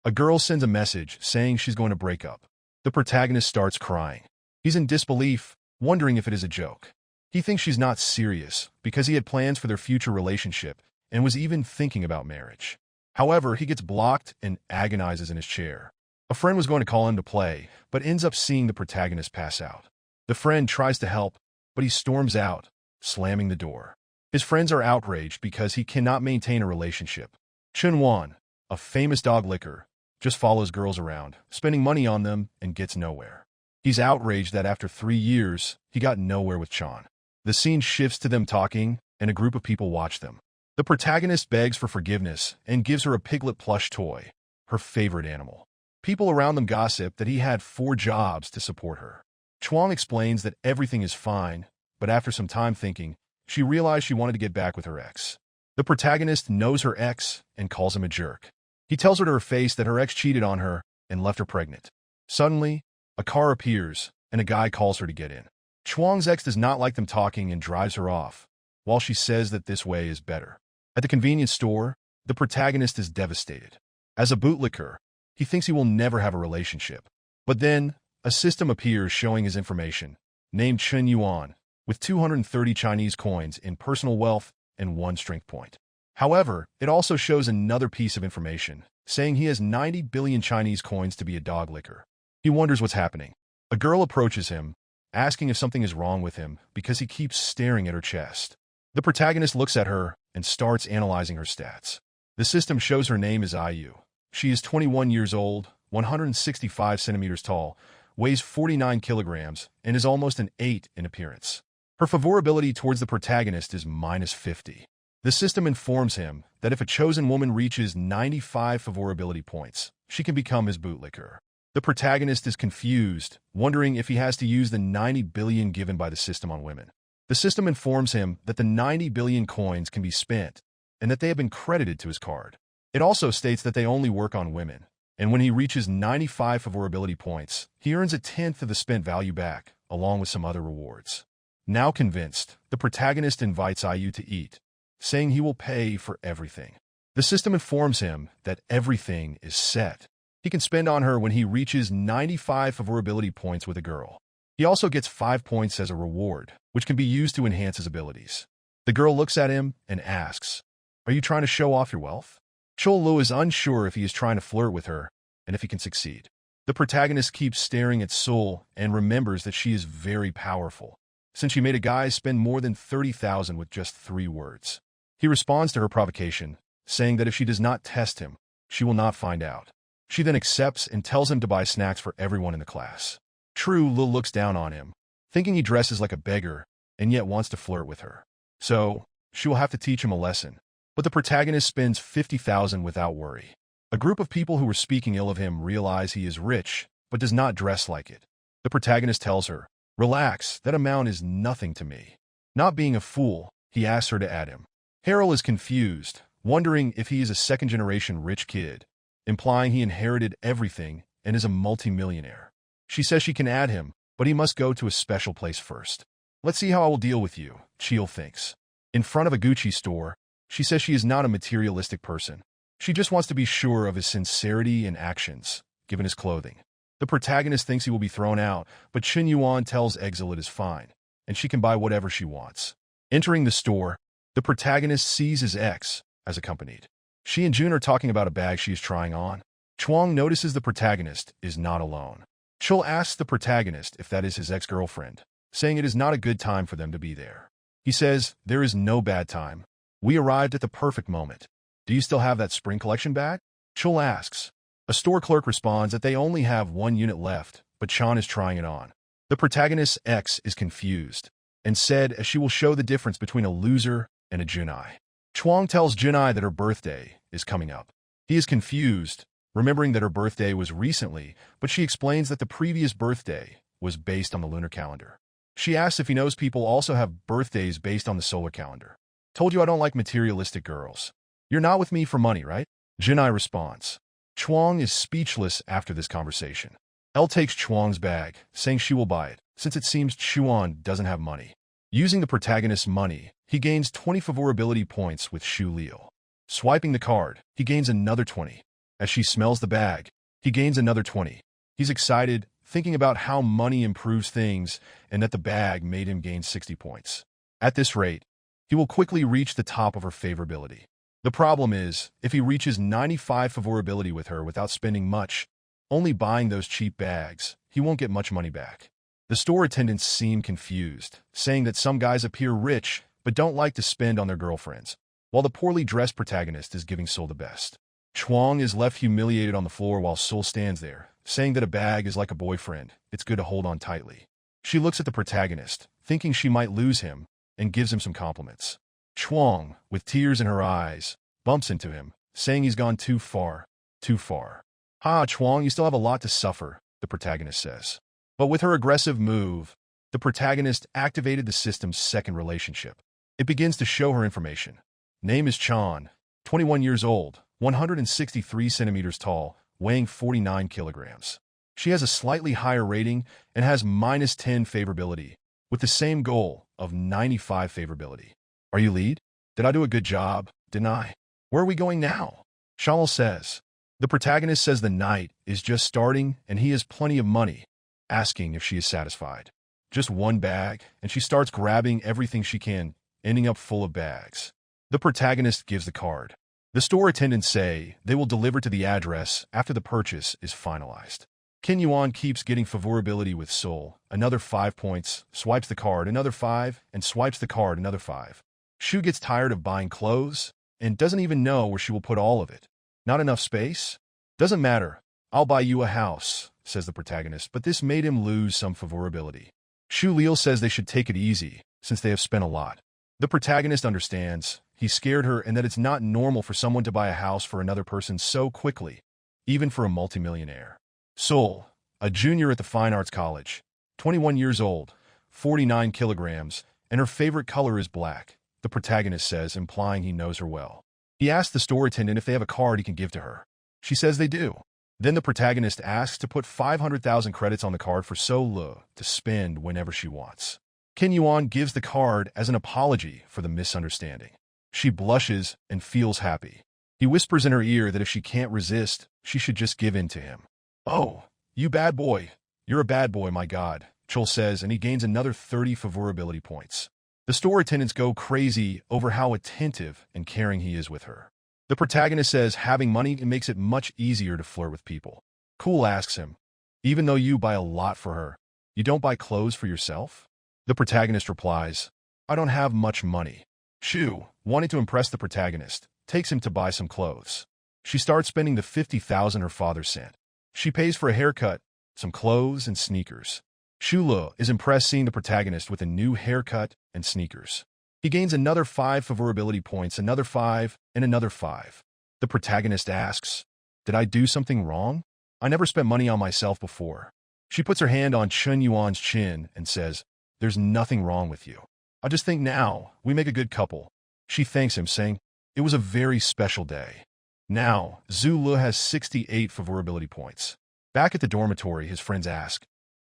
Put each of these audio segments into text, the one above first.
A girl sends a message saying she's going to break up. The protagonist starts crying. He's in disbelief, wondering if it is a joke. He thinks she's not serious because he had plans for their future relationship and was even thinking about marriage. However, he gets blocked and agonizes in his chair. A friend was going to call him to play, but ends up seeing the protagonist pass out. The friend tries to help, but he storms out, slamming the door. His friends are outraged because he cannot maintain a relationship. Chun-won, a famous dog licker, just follows girls around, spending money on them and gets nowhere. He's outraged that after 3 years, he got nowhere with Chan. The scene shifts to them talking, and a group of people watch them. The protagonist begs for forgiveness and gives her a piglet plush toy, her favorite animal. People around them gossip that he had 4 jobs to support her. Chuang explains that everything is fine, but after some time thinking, she realized she wanted to get back with her ex. The protagonist knows her ex and calls him a jerk. He tells her to her face that her ex cheated on her and left her pregnant. Suddenly, a car appears, and a guy calls her to get in. Chuang's ex does not like them talking and drives her off, while she says that this way is better. At the convenience store, the protagonist is devastated. As a bootlicker, he thinks he will never have a relationship. But then, a system appears showing his information, named Chen Yuan, with 230 Chinese coins in personal wealth and 1 strength point. However, it also shows another piece of information, saying he has 90 billion Chinese coins to be a dog licker. He wonders what's happening. A girl approaches him, asking if something is wrong with him because he keeps staring at her chest. The protagonist looks at her and starts analyzing her stats. The system shows her name is IU. She is 21 years old, 165 centimeters tall, weighs 49 kilograms, and is almost an 8 in appearance. Her favorability towards the protagonist is -50. The system informs him that if a chosen woman reaches 95 favorability points, she can become his bootlicker. The protagonist is confused, wondering if he has to use the 90 billion given by the system on women. The system informs him that the 90 billion coins can be spent and that they have been credited to his card. It also states that they only work on women, and when he reaches 95 favorability points, he earns 1/10 of the spent value back, along with some other rewards. Now convinced, the protagonist invites IU to eat, saying he will pay for everything. The system informs him that everything is set. He can spend on her when he reaches 95 favorability points with a girl. He also gets 5 points as a reward, which can be used to enhance his abilities. The girl looks at him and asks, "Are you trying to show off your wealth?" Chol Lu is unsure if he is trying to flirt with her and if he can succeed. The protagonist keeps staring at Seoul and remembers that she is very powerful, since she made a guy spend more than 30,000 with just 3 words. He responds to her provocation, saying that if she does not test him, she will not find out. She then accepts and tells him to buy snacks for everyone in the class. True Lu looks down on him, thinking he dresses like a beggar and yet wants to flirt with her. So, she will have to teach him a lesson. But the protagonist spends 50,000 without worry. A group of people who were speaking ill of him realize he is rich, but does not dress like it. The protagonist tells her, "Relax, that amount is nothing to me." Not being a fool, he asks her to add him. Harold is confused, wondering if he is a second-generation rich kid, implying he inherited everything and is a multimillionaire. She says she can add him, but he must go to a special place first. "Let's see how I will deal with you," Chil thinks. In front of a Gucci store, she says she is not a materialistic person. She just wants to be sure of his sincerity and actions, given his clothing. The protagonist thinks he will be thrown out, but Chin Yuan tells Exil it is fine, and she can buy whatever she wants. Entering the store, the protagonist sees his ex, as accompanied. She and Jun are talking about a bag she is trying on. Chuang notices the protagonist is not alone. Chul asks the protagonist if that is his ex-girlfriend, saying it is not a good time for them to be there. He says, "There is no bad time. We arrived at the perfect moment. Do you still have that spring collection bag?" Chul asks. A store clerk responds that they only have 1 unit left, but Chan is trying it on. The protagonist's ex is confused, and said as she will show the difference between a loser and a Junai. Chuang tells Junai that her birthday is coming up. He is confused, remembering that her birthday was recently, but she explains that the previous birthday was based on the lunar calendar. She asks if he knows people also have birthdays based on the solar calendar. "Told you I don't like materialistic girls. You're not with me for money, right?" Junai responds. Chuang is speechless after this conversation. Elle takes Chuang's bag, saying she will buy it, since it seems Chuan doesn't have money. Using the protagonist's money, he gains 20 favorability points with Shu Liu. Swiping the card, he gains another 20. As she smells the bag, he gains another 20. He's excited, thinking about how money improves things and that the bag made him gain 60 points. At this rate, he will quickly reach the top of her favorability. The problem is, if he reaches 95 favorability with her without spending much, only buying those cheap bags, he won't get much money back. The store attendants seem confused, saying that some guys appear rich but don't like to spend on their girlfriends, while the poorly dressed protagonist is giving Sol the best. Chuang is left humiliated on the floor while Sol stands there, saying that a bag is like a boyfriend, it's good to hold on tightly. She looks at the protagonist, thinking she might lose him, and gives him some compliments. Chuang, with tears in her eyes, bumps into him, saying he's gone too far, too far. "Ha, Chuang, you still have a lot to suffer," the protagonist says. But with her aggressive move, the protagonist activated the system's second relationship. It begins to show her information. Name is Chan, 21 years old, 163 centimeters tall, weighing 49 kilograms. She has a slightly higher rating and has -10 favorability, with the same goal of 95 favorability. "Are you lead? Did I do a good job? Didn't I? Where are we going now?" Shalal says. The protagonist says the night is just starting and he has plenty of money, asking if she is satisfied. Just one bag, and she starts grabbing everything she can, ending up full of bags. The protagonist gives the card. The store attendants say they will deliver to the address after the purchase is finalized. Qin Yuan keeps getting favorability with Sol, another 5 points, swipes the card another 5, and swipes the card another 5. Shu gets tired of buying clothes and doesn't even know where she will put all of it. Not enough space? Doesn't matter. I'll buy you a house, says the protagonist, but this made him lose some favorability. Shu Liu says they should take it easy, since they have spent a lot. The protagonist understands. He scared her and that it's not normal for someone to buy a house for another person so quickly, even for a multimillionaire. Sol, a junior at the Fine Arts College, 21 years old, 49 kilograms, and her favorite color is black, the protagonist says, implying he knows her well. He asks the store attendant if they have a card he can give to her. She says they do. Then the protagonist asks to put 500,000 credits on the card for Sol to spend whenever she wants. Qin Yuan gives the card as an apology for the misunderstanding. She blushes and feels happy. He whispers in her ear that if she can't resist, she should just give in to him. "Oh, you bad boy. You're a bad boy, my god," Chul says, and he gains another 30 favorability points. The store attendants go crazy over how attentive and caring he is with her. The protagonist says having money makes it much easier to flirt with people. Cool asks him, "Even though you buy a lot for her, you don't buy clothes for yourself?" The protagonist replies, "I don't have much money." Shu, wanting to impress the protagonist, takes him to buy some clothes. She starts spending the 50,000 her father sent. She pays for a haircut, some clothes, and sneakers. Shulu is impressed seeing the protagonist with a new haircut and sneakers. He gains another 5 favorability points, another 5, and another 5. The protagonist asks, "Did I do something wrong? I never spent money on myself before." She puts her hand on Chun Yuan's chin and says, "There's nothing wrong with you. I just think now we make a good couple." She thanks him, saying, "It was a very special day." Now, Zulu has 68 favorability points. Back at the dormitory, his friends ask,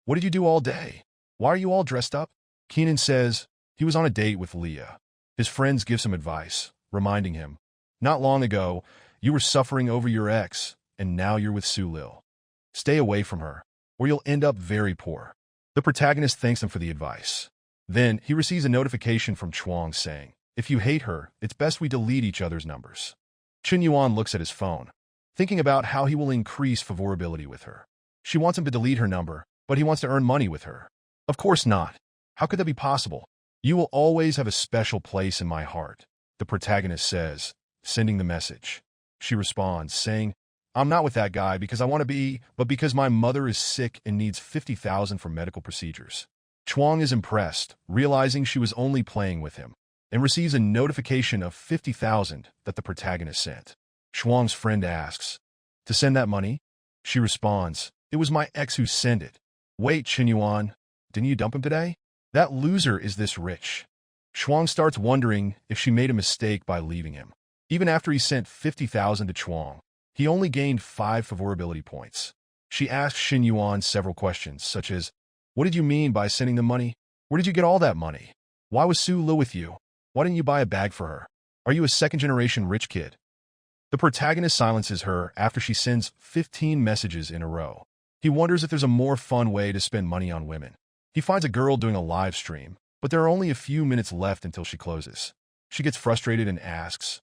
"What did you do all day? Why are you all dressed up?" Keenan says he was on a date with Leah. His friends give some advice, reminding him, "Not long ago, you were suffering over your ex, and now you're with Sulil. Stay away from her, or you'll end up very poor." The protagonist thanks them for the advice. Then, he receives a notification from Chuang saying, "If you hate her, it's best we delete each other's numbers." Chun Yuan looks at his phone, thinking about how he will increase favorability with her. She wants him to delete her number, but he wants to earn money with her. Of course not. How could that be possible? "You will always have a special place in my heart," the protagonist says, sending the message. She responds, saying, "I'm not with that guy because I want to be, but because my mother is sick and needs 50,000 for medical procedures." Chuang is impressed, realizing she was only playing with him, and receives a notification of 50,000 that the protagonist sent. Chuang's friend asks, "To send that money?" She responds, "It was my ex who sent it." "Wait, Qin Yuan, didn't you dump him today? That loser is this rich." Chuang starts wondering if she made a mistake by leaving him. Even after he sent 50,000 to Chuang, he only gained 5 favorability points. She asks Qin Yuan several questions, such as, "What did you mean by sending the money? Where did you get all that money? Why was Su Lu with you? Why didn't you buy a bag for her? Are you a second-generation rich kid?" The protagonist silences her after she sends 15 messages in a row. He wonders if there's a more fun way to spend money on women. He finds a girl doing a live stream, but there are only a few minutes left until she closes. She gets frustrated and asks,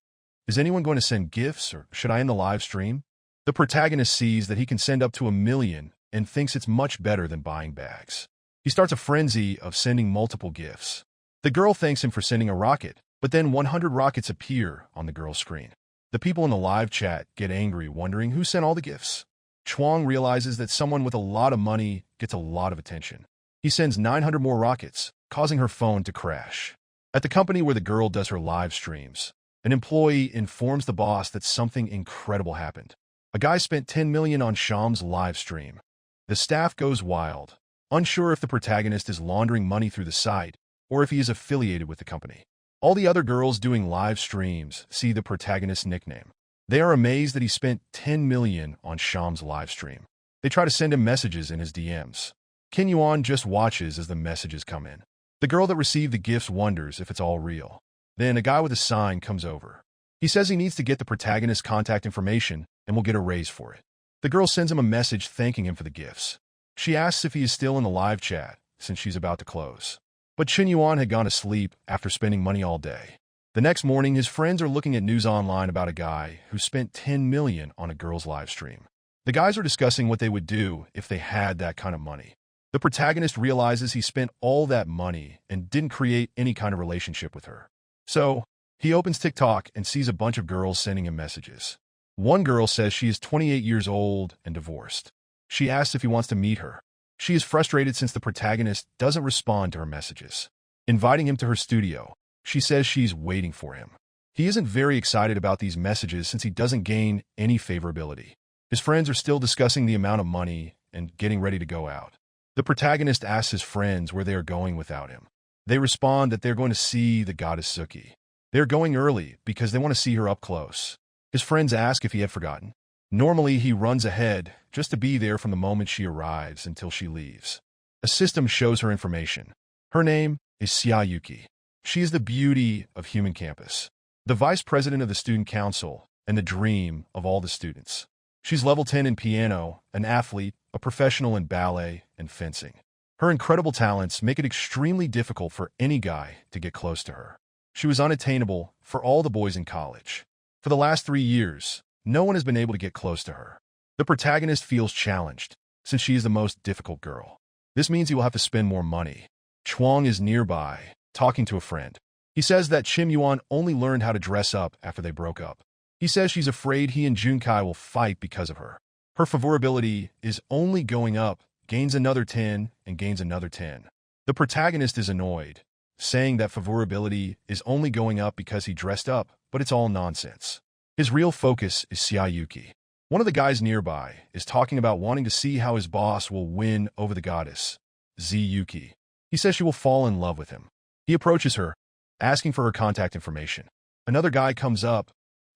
"Is anyone going to send gifts, or should I end the live stream?" The protagonist sees that he can send up to 1,000,000 and thinks it's much better than buying bags. He starts a frenzy of sending multiple gifts. The girl thanks him for sending a rocket, but then 100 rockets appear on the girl's screen. The people in the live chat get angry, wondering who sent all the gifts. Chuang realizes that someone with a lot of money gets a lot of attention. He sends 900 more rockets, causing her phone to crash. At the company where the girl does her live streams, an employee informs the boss that something incredible happened. A guy spent 10 million on Sham's live stream. The staff goes wild, unsure if the protagonist is laundering money through the site or if he is affiliated with the company. All the other girls doing live streams see the protagonist's nickname. They are amazed that he spent 10 million on Sham's live stream. They try to send him messages in his DMs. Ken Yuan just watches as the messages come in. The girl that received the gifts wonders if it's all real. Then a guy with a sign comes over. He says he needs to get the protagonist's contact information and will get a raise for it. The girl sends him a message thanking him for the gifts. She asks if he is still in the live chat, since she's about to close. But Chen Yuan had gone to sleep after spending money all day. The next morning, his friends are looking at news online about a guy who spent 10 million on a girl's live stream. The guys are discussing what they would do if they had that kind of money. The protagonist realizes he spent all that money and didn't create any kind of relationship with her. So, he opens TikTok and sees a bunch of girls sending him messages. One girl says she is 28 years old and divorced. She asks if he wants to meet her. She is frustrated since the protagonist doesn't respond to her messages. Inviting him to her studio, she says she's waiting for him. He isn't very excited about these messages since he doesn't gain any favorability. His friends are still discussing the amount of money and getting ready to go out. The protagonist asks his friends where they are going without him. They respond that they're going to see the goddess Suki. They're going early because they want to see her up close. His friends ask if he had forgotten. Normally, he runs ahead just to be there from the moment she arrives until she leaves. A system shows her information. Her name is Sayuki. She is the beauty of human campus, the vice president of the student council, and the dream of all the students. She's level 10 in piano, an athlete, a professional in ballet and fencing. Her incredible talents make it extremely difficult for any guy to get close to her. She was unattainable for all the boys in college. For the last 3 years, no one has been able to get close to her. The protagonist feels challenged, since she is the most difficult girl. This means he will have to spend more money. Chuang is nearby, talking to a friend. He says that Chim Yuan only learned how to dress up after they broke up. He says she's afraid he and Junkai will fight because of her. Her favorability is only going up, gains another 10, and gains another 10. The protagonist is annoyed, saying that favorability is only going up because he dressed up, but it's all nonsense. His real focus is Sayuki. One of the guys nearby is talking about wanting to see how his boss will win over the goddess, Ziyuki. He says she will fall in love with him. He approaches her, asking for her contact information. Another guy comes up,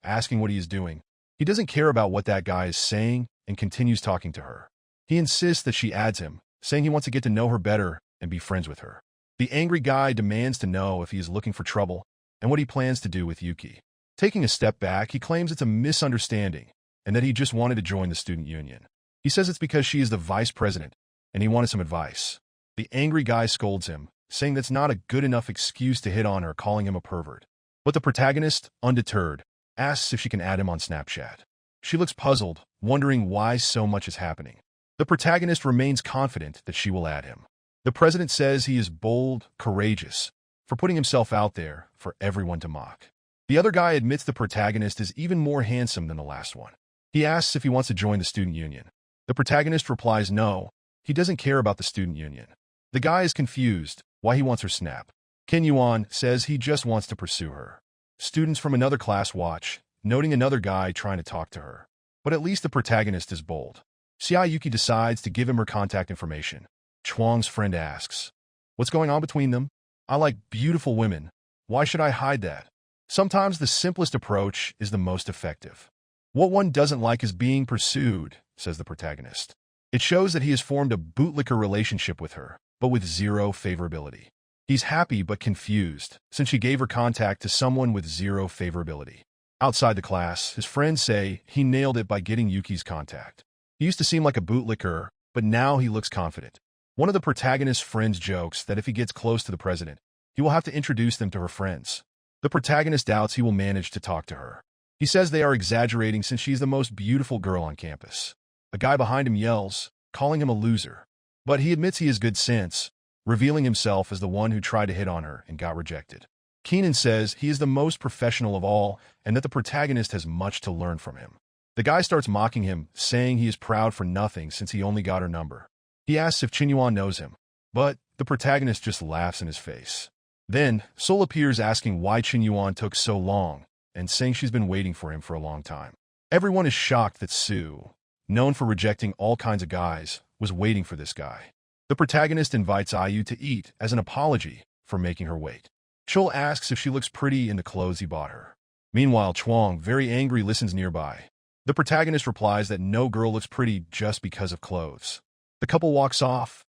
asking what he is doing. He doesn't care about what that guy is saying and continues talking to her. He insists that she adds him, saying he wants to get to know her better and be friends with her. The angry guy demands to know if he is looking for trouble and what he plans to do with Yuki. Taking a step back, he claims it's a misunderstanding and that he just wanted to join the student union. He says it's because she is the vice president and he wanted some advice. The angry guy scolds him, saying that's not a good enough excuse to hit on her, calling him a pervert. But the protagonist, undeterred, asks if she can add him on Snapchat. She looks puzzled, wondering why so much is happening. The protagonist remains confident that she will add him. The president says he is bold, courageous, for putting himself out there for everyone to mock. The other guy admits the protagonist is even more handsome than the last one. He asks if he wants to join the student union. The protagonist replies no, he doesn't care about the student union. The guy is confused why he wants her snap. Ken Yuan says he just wants to pursue her. Students from another class watch, noting another guy trying to talk to her. But at least the protagonist is bold. Sayuki decides to give him her contact information. Chuang's friend asks, "What's going on between them? I like beautiful women. Why should I hide that?" Sometimes the simplest approach is the most effective. What one doesn't like is being pursued, says the protagonist. It shows that he has formed a bootlicker relationship with her, but with zero favorability. He's happy but confused, since she gave her contact to someone with zero favorability. Outside the class, his friends say he nailed it by getting Yuki's contact. He used to seem like a bootlicker, but now he looks confident. One of the protagonist's friends jokes that if he gets close to the president, he will have to introduce them to her friends. The protagonist doubts he will manage to talk to her. He says they are exaggerating since she's the most beautiful girl on campus. A guy behind him yells, calling him a loser. But he admits he has good sense, revealing himself as the one who tried to hit on her and got rejected. Keenan says he is the most professional of all and that the protagonist has much to learn from him. The guy starts mocking him, saying he is proud for nothing since he only got her number. He asks if Chinyuan knows him, but the protagonist just laughs in his face. Then, Sol appears asking why Chinyuan took so long and saying she's been waiting for him for a long time. Everyone is shocked that Sue, known for rejecting all kinds of guys, was waiting for this guy. The protagonist invites Ayu to eat as an apology for making her wait. Chul asks if she looks pretty in the clothes he bought her. Meanwhile, Chuang, very angry, listens nearby. The protagonist replies that no girl looks pretty just because of clothes. The couple walks off,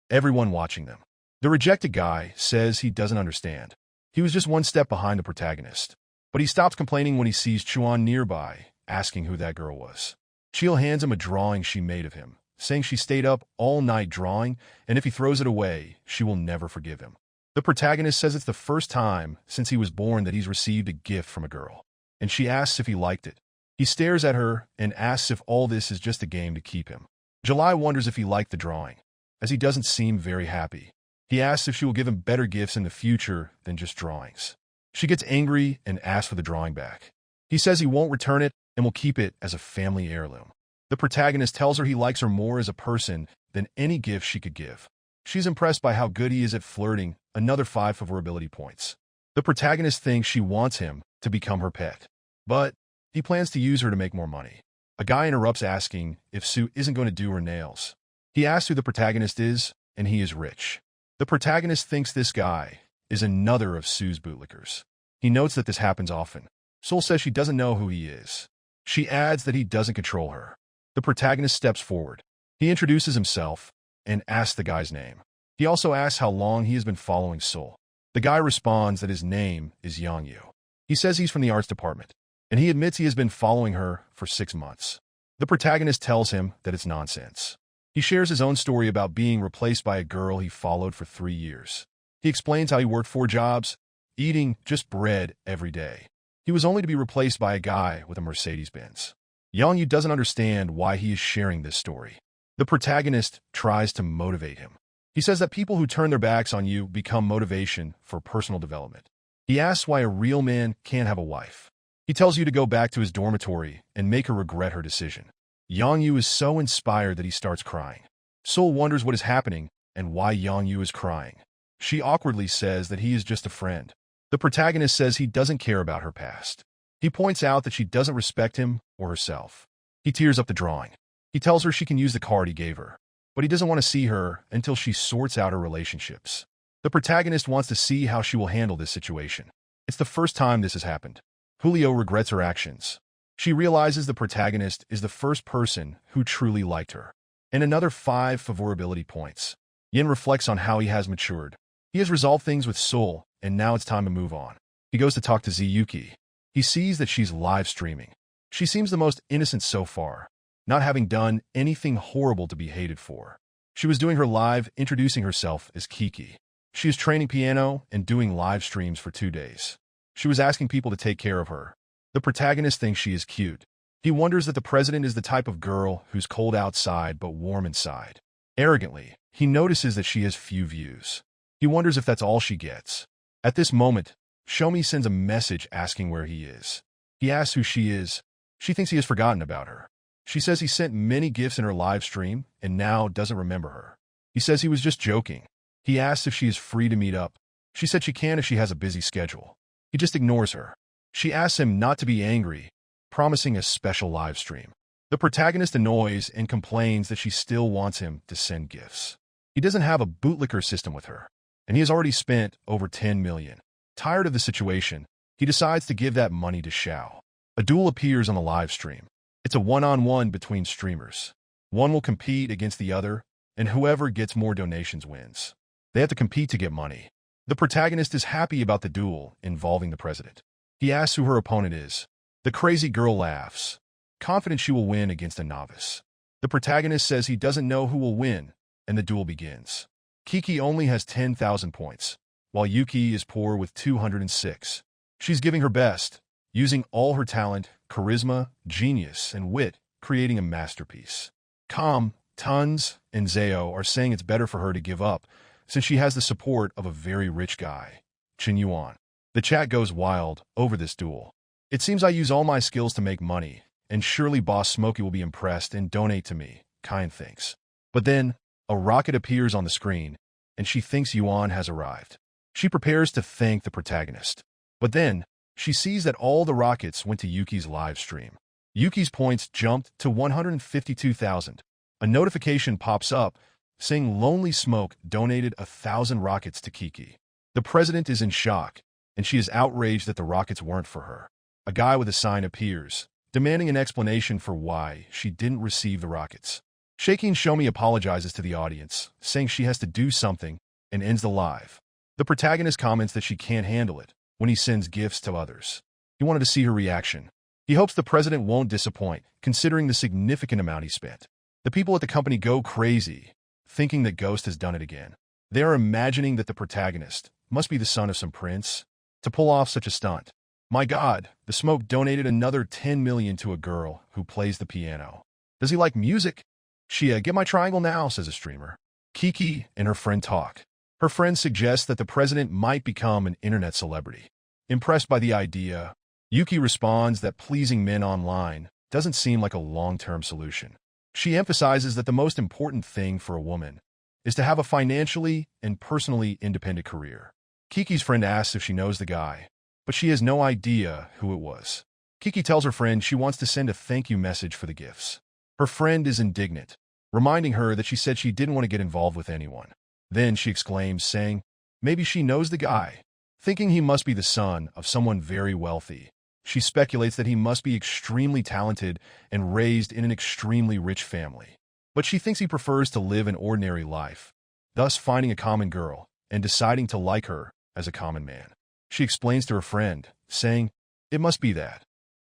everyone watching them. The rejected guy says he doesn't understand. He was just one step behind the protagonist. But he stops complaining when he sees Chuan nearby, asking who that girl was. Chil hands him a drawing she made of him, saying she stayed up all night drawing, and if he throws it away, she will never forgive him. The protagonist says it's the first time since he was born that he's received a gift from a girl, and she asks if he liked it. He stares at her and asks if all this is just a game to keep him. July wonders if he liked the drawing, as he doesn't seem very happy. He asks if she will give him better gifts in the future than just drawings. She gets angry and asks for the drawing back. He says he won't return it and will keep it as a family heirloom. The protagonist tells her he likes her more as a person than any gift she could give. She's impressed by how good he is at flirting, another 5 favorability points. The protagonist thinks she wants him to become her pet, but he plans to use her to make more money. A guy interrupts asking if Sue isn't going to do her nails. He asks who the protagonist is, and he is rich. The protagonist thinks this guy is another of Sue's bootlickers. He notes that this happens often. Sol says she doesn't know who he is. She adds that he doesn't control her. The protagonist steps forward. He introduces himself and asks the guy's name. He also asks how long he has been following Sol. The guy responds that his name is Yangyu. He says he's from the arts department, and he admits he has been following her for 6 months. The protagonist tells him that it's nonsense. He shares his own story about being replaced by a girl he followed for 3 years. He explains how he worked 4 jobs, eating just bread every day. He was only to be replaced by a guy with a Mercedes-Benz. Yangyu doesn't understand why he is sharing this story. The protagonist tries to motivate him. He says that people who turn their backs on you become motivation for personal development. He asks why a real man can't have a wife. He tells you to go back to his dormitory and make her regret her decision. Yangyu is so inspired that he starts crying. Sol wonders what is happening and why Yangyu is crying. She awkwardly says that he is just a friend. The protagonist says he doesn't care about her past. He points out that she doesn't respect him or herself. He tears up the drawing. He tells her she can use the card he gave her, but he doesn't want to see her until she sorts out her relationships. The protagonist wants to see how she will handle this situation. It's the first time this has happened. Julio regrets her actions. She realizes the protagonist is the first person who truly liked her. And another 5 favorability points. Yin reflects on how he has matured. He has resolved things with Sol, and now it's time to move on. He goes to talk to Ziyuki. He sees that she's live streaming. She seems the most innocent so far, not having done anything horrible to be hated for. She was doing her live, introducing herself as Kiki. She is training piano and doing live streams for 2 days. She was asking people to take care of her. The protagonist thinks she is cute. He wonders that the president is the type of girl who's cold outside but warm inside. Arrogantly, he notices that she has few views. He wonders if that's all she gets. At this moment, Shomi sends a message asking where he is. He asks who she is. She thinks he has forgotten about her. She says he sent many gifts in her live stream and now doesn't remember her. He says he was just joking. He asks if she is free to meet up. She said she can if she has a busy schedule. He just ignores her. She asks him not to be angry, promising a special live stream. The protagonist annoys and complains that she still wants him to send gifts. He doesn't have a bootlicker system with her, and he has already spent over 10 million. Tired of the situation, he decides to give that money to Xiao. A duel appears on the live stream. It's a one-on-one between streamers. One will compete against the other, and whoever gets more donations wins. They have to compete to get money. The protagonist is happy about the duel involving the president. He asks who her opponent is. The crazy girl laughs, confident she will win against a novice. The protagonist says he doesn't know who will win, and the duel begins. Kiki only has 10,000 points, while Yuki is poor with 206. She's giving her best, using all her talent, charisma, genius, and wit, creating a masterpiece. Tons, and Zeo are saying it's better for her to give up, since she has the support of a very rich guy, Chin Yuan. The chat goes wild over this duel. It seems I use all my skills to make money, and surely Boss Smokey will be impressed and donate to me, Kind thinks. But then, a rocket appears on the screen, and she thinks Yuan has arrived. She prepares to thank the protagonist. But then, she sees that all the rockets went to Yuki's live stream. Yuki's points jumped to 152,000. A notification pops up saying Lonely Smoke donated 1,000 rockets to Kiki. The president is in shock, and she is outraged that the rockets weren't for her. A guy with a sign appears, demanding an explanation for why she didn't receive the rockets. Shaking Shomi apologizes to the audience, saying she has to do something, and ends the live. The protagonist comments that she can't handle it when he sends gifts to others. He wanted to see her reaction. He hopes the president won't disappoint, considering the significant amount he spent. The people at the company go crazy, thinking that Ghost has done it again. They are imagining that the protagonist must be the son of some prince to pull off such a stunt. My God, the Smoke donated another 10 million to a girl who plays the piano. Does he like music? Shia, get my triangle now, says a streamer. Kiki and her friend talk. Her friend suggests that the president might become an internet celebrity. Impressed by the idea, Yuki responds that pleasing men online doesn't seem like a long-term solution. She emphasizes that the most important thing for a woman is to have a financially and personally independent career. Kiki's friend asks if she knows the guy, but she has no idea who it was. Kiki tells her friend she wants to send a thank you message for the gifts. Her friend is indignant, reminding her that she said she didn't want to get involved with anyone. Then she exclaims, saying, maybe she knows the guy, thinking he must be the son of someone very wealthy. She speculates that he must be extremely talented and raised in an extremely rich family. But she thinks he prefers to live an ordinary life, thus finding a common girl and deciding to like her as a common man. She explains to her friend, saying, it must be that.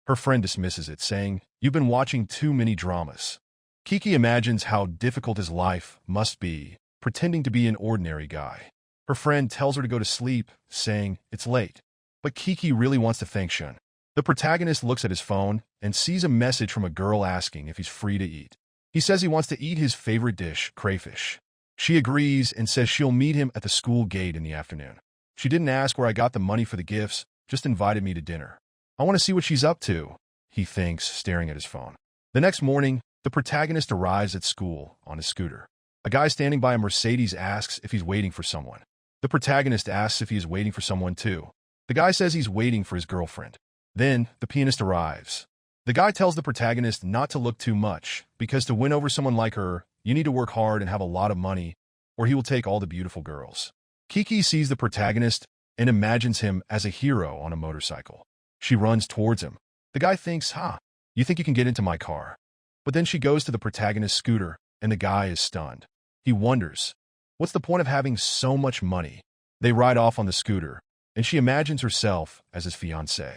Her friend dismisses it, saying, you've been watching too many dramas. Kiki imagines how difficult his life must be, pretending to be an ordinary guy. Her friend tells her to go to sleep, saying, it's late. But Kiki really wants to thank Shun. The protagonist looks at his phone and sees a message from a girl asking if he's free to eat. He says he wants to eat his favorite dish, crayfish. She agrees and says she'll meet him at the school gate in the afternoon. She didn't ask where I got the money for the gifts, just invited me to dinner. I want to see what she's up to, he thinks, staring at his phone. The next morning, the protagonist arrives at school on his scooter. A guy standing by a Mercedes asks if he's waiting for someone. The protagonist asks if he is waiting for someone too. The guy says he's waiting for his girlfriend. Then, the pianist arrives. The guy tells the protagonist not to look too much, because to win over someone like her, you need to work hard and have a lot of money, or he will take all the beautiful girls. Kiki sees the protagonist and imagines him as a hero on a motorcycle. She runs towards him. The guy thinks, you think you can get into my car? But then she goes to the protagonist's scooter, and the guy is stunned. He wonders, what's the point of having so much money? They ride off on the scooter, and she imagines herself as his fiancé.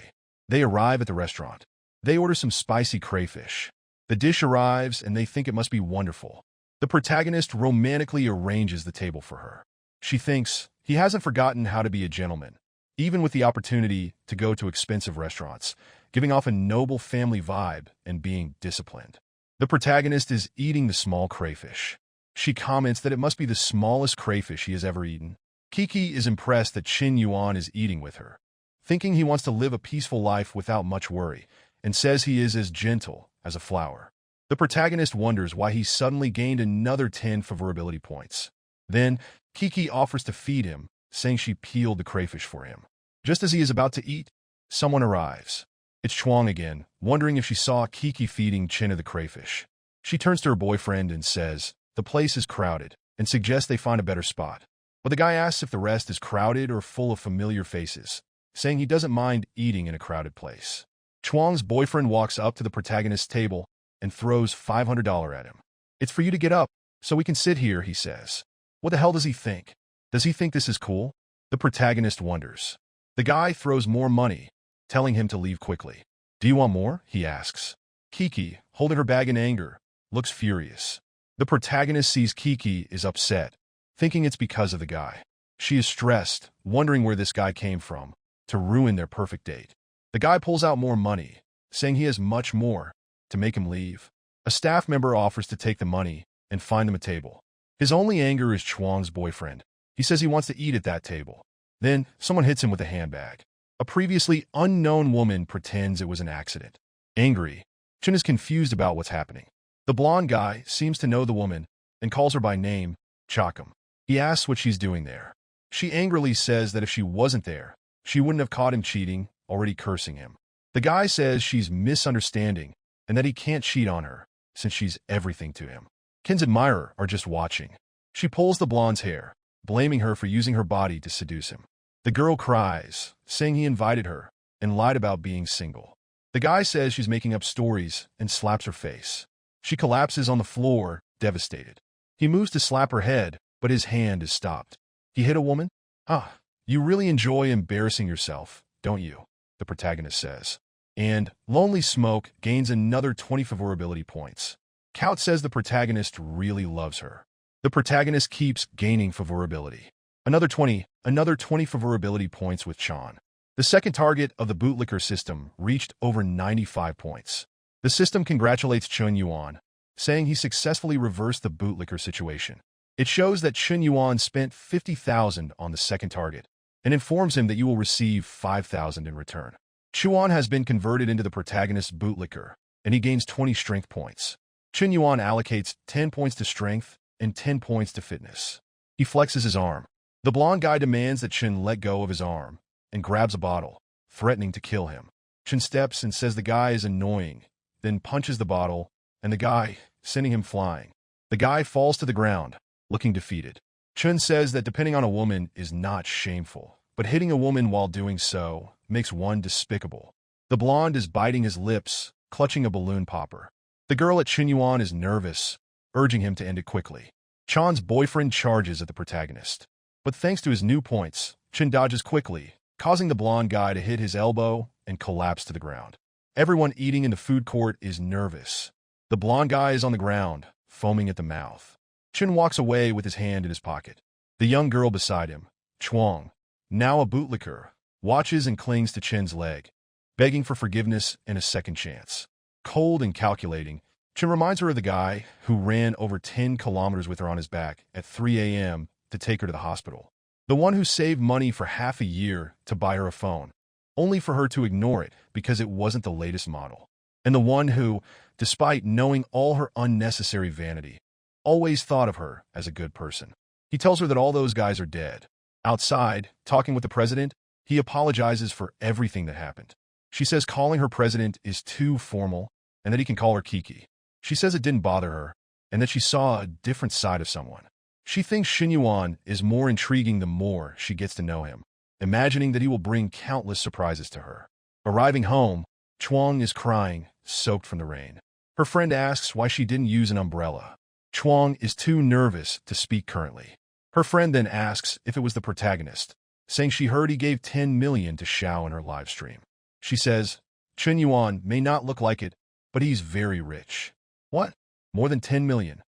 They arrive at the restaurant. They order some spicy crayfish. The dish arrives, and they think it must be wonderful. The protagonist romantically arranges the table for her. She thinks he hasn't forgotten how to be a gentleman, even with the opportunity to go to expensive restaurants, giving off a noble family vibe and being disciplined. The protagonist is eating the small crayfish. She comments that it must be the smallest crayfish he has ever eaten. Kiki is impressed that Chin Yuan is eating with her, thinking he wants to live a peaceful life without much worry, and says he is as gentle as a flower. The protagonist wonders why he suddenly gained another 10 favorability points. Then, Kiki offers to feed him, saying she peeled the crayfish for him. Just as he is about to eat, someone arrives. It's Chuang again, wondering if she saw Kiki feeding Chin the crayfish. She turns to her boyfriend and says, the place is crowded, and suggests they find a better spot. But the guy asks if the rest is crowded or full of familiar faces, saying he doesn't mind eating in a crowded place. Chuang's boyfriend walks up to the protagonist's table and throws $500 at him. It's for you to get up, so we can sit here, he says. What the hell does he think? Does he think this is cool? The protagonist wonders. The guy throws more money, telling him to leave quickly. Do you want more? He asks. Kiki, holding her bag in anger, looks furious. The protagonist sees Kiki is upset, thinking it's because of the guy. She is stressed, wondering where this guy came from, to ruin their perfect date. The guy pulls out more money, saying he has much more, to make him leave. A staff member offers to take the money and find them a table. His only anger is Chuang's boyfriend. He says he wants to eat at that table. Then, someone hits him with a handbag. A previously unknown woman pretends it was an accident. Angry, Chun is confused about what's happening. The blonde guy seems to know the woman and calls her by name, Chakum. He asks what she's doing there. She angrily says that if she wasn't there, she wouldn't have caught him cheating, already cursing him. The guy says she's misunderstanding and that he can't cheat on her since she's everything to him. Ken's admirer are just watching. She pulls the blonde's hair, blaming her for using her body to seduce him. The girl cries, saying he invited her and lied about being single. The guy says she's making up stories and slaps her face. She collapses on the floor, devastated. He moves to slap her head, but his hand is stopped. He hit a woman? Ah, you really enjoy embarrassing yourself, don't you? The protagonist says. And Lonely Smoke gains another 20 favorability points. Kaut says the protagonist really loves her. The protagonist keeps gaining favorability. Another 20 favorability points with Chan. The second target of the bootlicker system reached over 95 points. The system congratulates Chun Yuan, saying he successfully reversed the bootlicker situation. It shows that Chun Yuan spent 50,000 on the second target and informs him that you will receive 5,000 in return. Chuan has been converted into the protagonist's bootlicker, and he gains 20 strength points. Chun Yuan allocates 10 points to strength and 10 points to fitness. He flexes his arm. The blonde guy demands that Chun let go of his arm and grabs a bottle, threatening to kill him. Chun steps and says the guy is annoying, then punches the bottle, and the guy, sending him flying. The guy falls to the ground, looking defeated. Chun says that depending on a woman is not shameful, but hitting a woman while doing so makes one despicable. The blonde is biting his lips, clutching a balloon popper. The girl at Chun Yuan is nervous, urging him to end it quickly. Chan's boyfriend charges at the protagonist. But thanks to his new points, Chun dodges quickly, causing the blonde guy to hit his elbow and collapse to the ground. Everyone eating in the food court is nervous. The blonde guy is on the ground, foaming at the mouth. Chun walks away with his hand in his pocket. The young girl beside him, Chuang, now a bootlicker, watches and clings to Chun's leg, begging for forgiveness and a second chance. Cold and calculating, Chun reminds her of the guy who ran over 10 kilometers with her on his back at 3 a.m. to take her to the hospital. The one who saved money for half a year to buy her a phone, only for her to ignore it because it wasn't the latest model. And the one who, despite knowing all her unnecessary vanity, always thought of her as a good person. He tells her that all those guys are dead. Outside, talking with the president, he apologizes for everything that happened. She says calling her president is too formal and that he can call her Kiki. She says it didn't bother her and that she saw a different side of someone. She thinks Shin Yuan is more intriguing the more she gets to know him, imagining that he will bring countless surprises to her. Arriving home, Chuang is crying, soaked from the rain. Her friend asks why she didn't use an umbrella. Chuang is too nervous to speak currently. Her friend then asks if it was the protagonist, saying she heard he gave 10 million to Xiao in her live stream. She says, Chun Yuan may not look like it, but he's very rich. What? More than 10 million?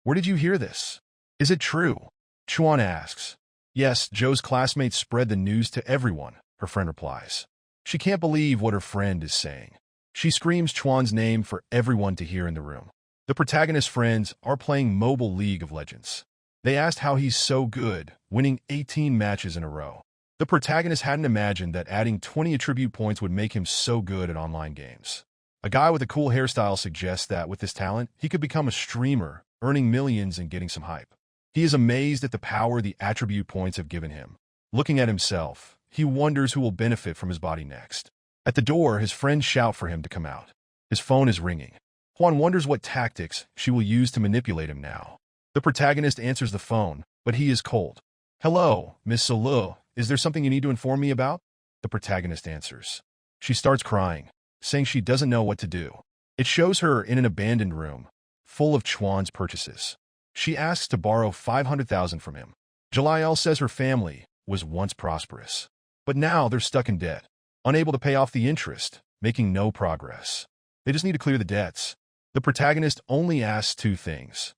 Where did you hear this? Is it true? Chuan asks. Yes, Joe's classmates spread the news to everyone, her friend replies. She can't believe what her friend is saying. She screams Chuan's name for everyone to hear in the room. The protagonist's friends are playing mobile League of Legends. They asked how he's so good, winning 18 matches in a row. The protagonist hadn't imagined that adding 20 attribute points would make him so good at online games. A guy with a cool hairstyle suggests that with this talent, he could become a streamer, earning millions and getting some hype. He is amazed at the power the attribute points have given him. Looking at himself, he wonders who will benefit from his body next. At the door, his friends shout for him to come out. His phone is ringing. Juan wonders what tactics she will use to manipulate him now. The protagonist answers the phone, but he is cold. Hello, Miss Sulu, is there something you need to inform me about? The protagonist answers. She starts crying, saying she doesn't know what to do. It shows her in an abandoned room, full of Chuan's purchases. She asks to borrow 500,000 from him. Jalael says her family was once prosperous, but now they're stuck in debt, unable to pay off the interest, making no progress. They just need to clear the debts. The protagonist only asks two things: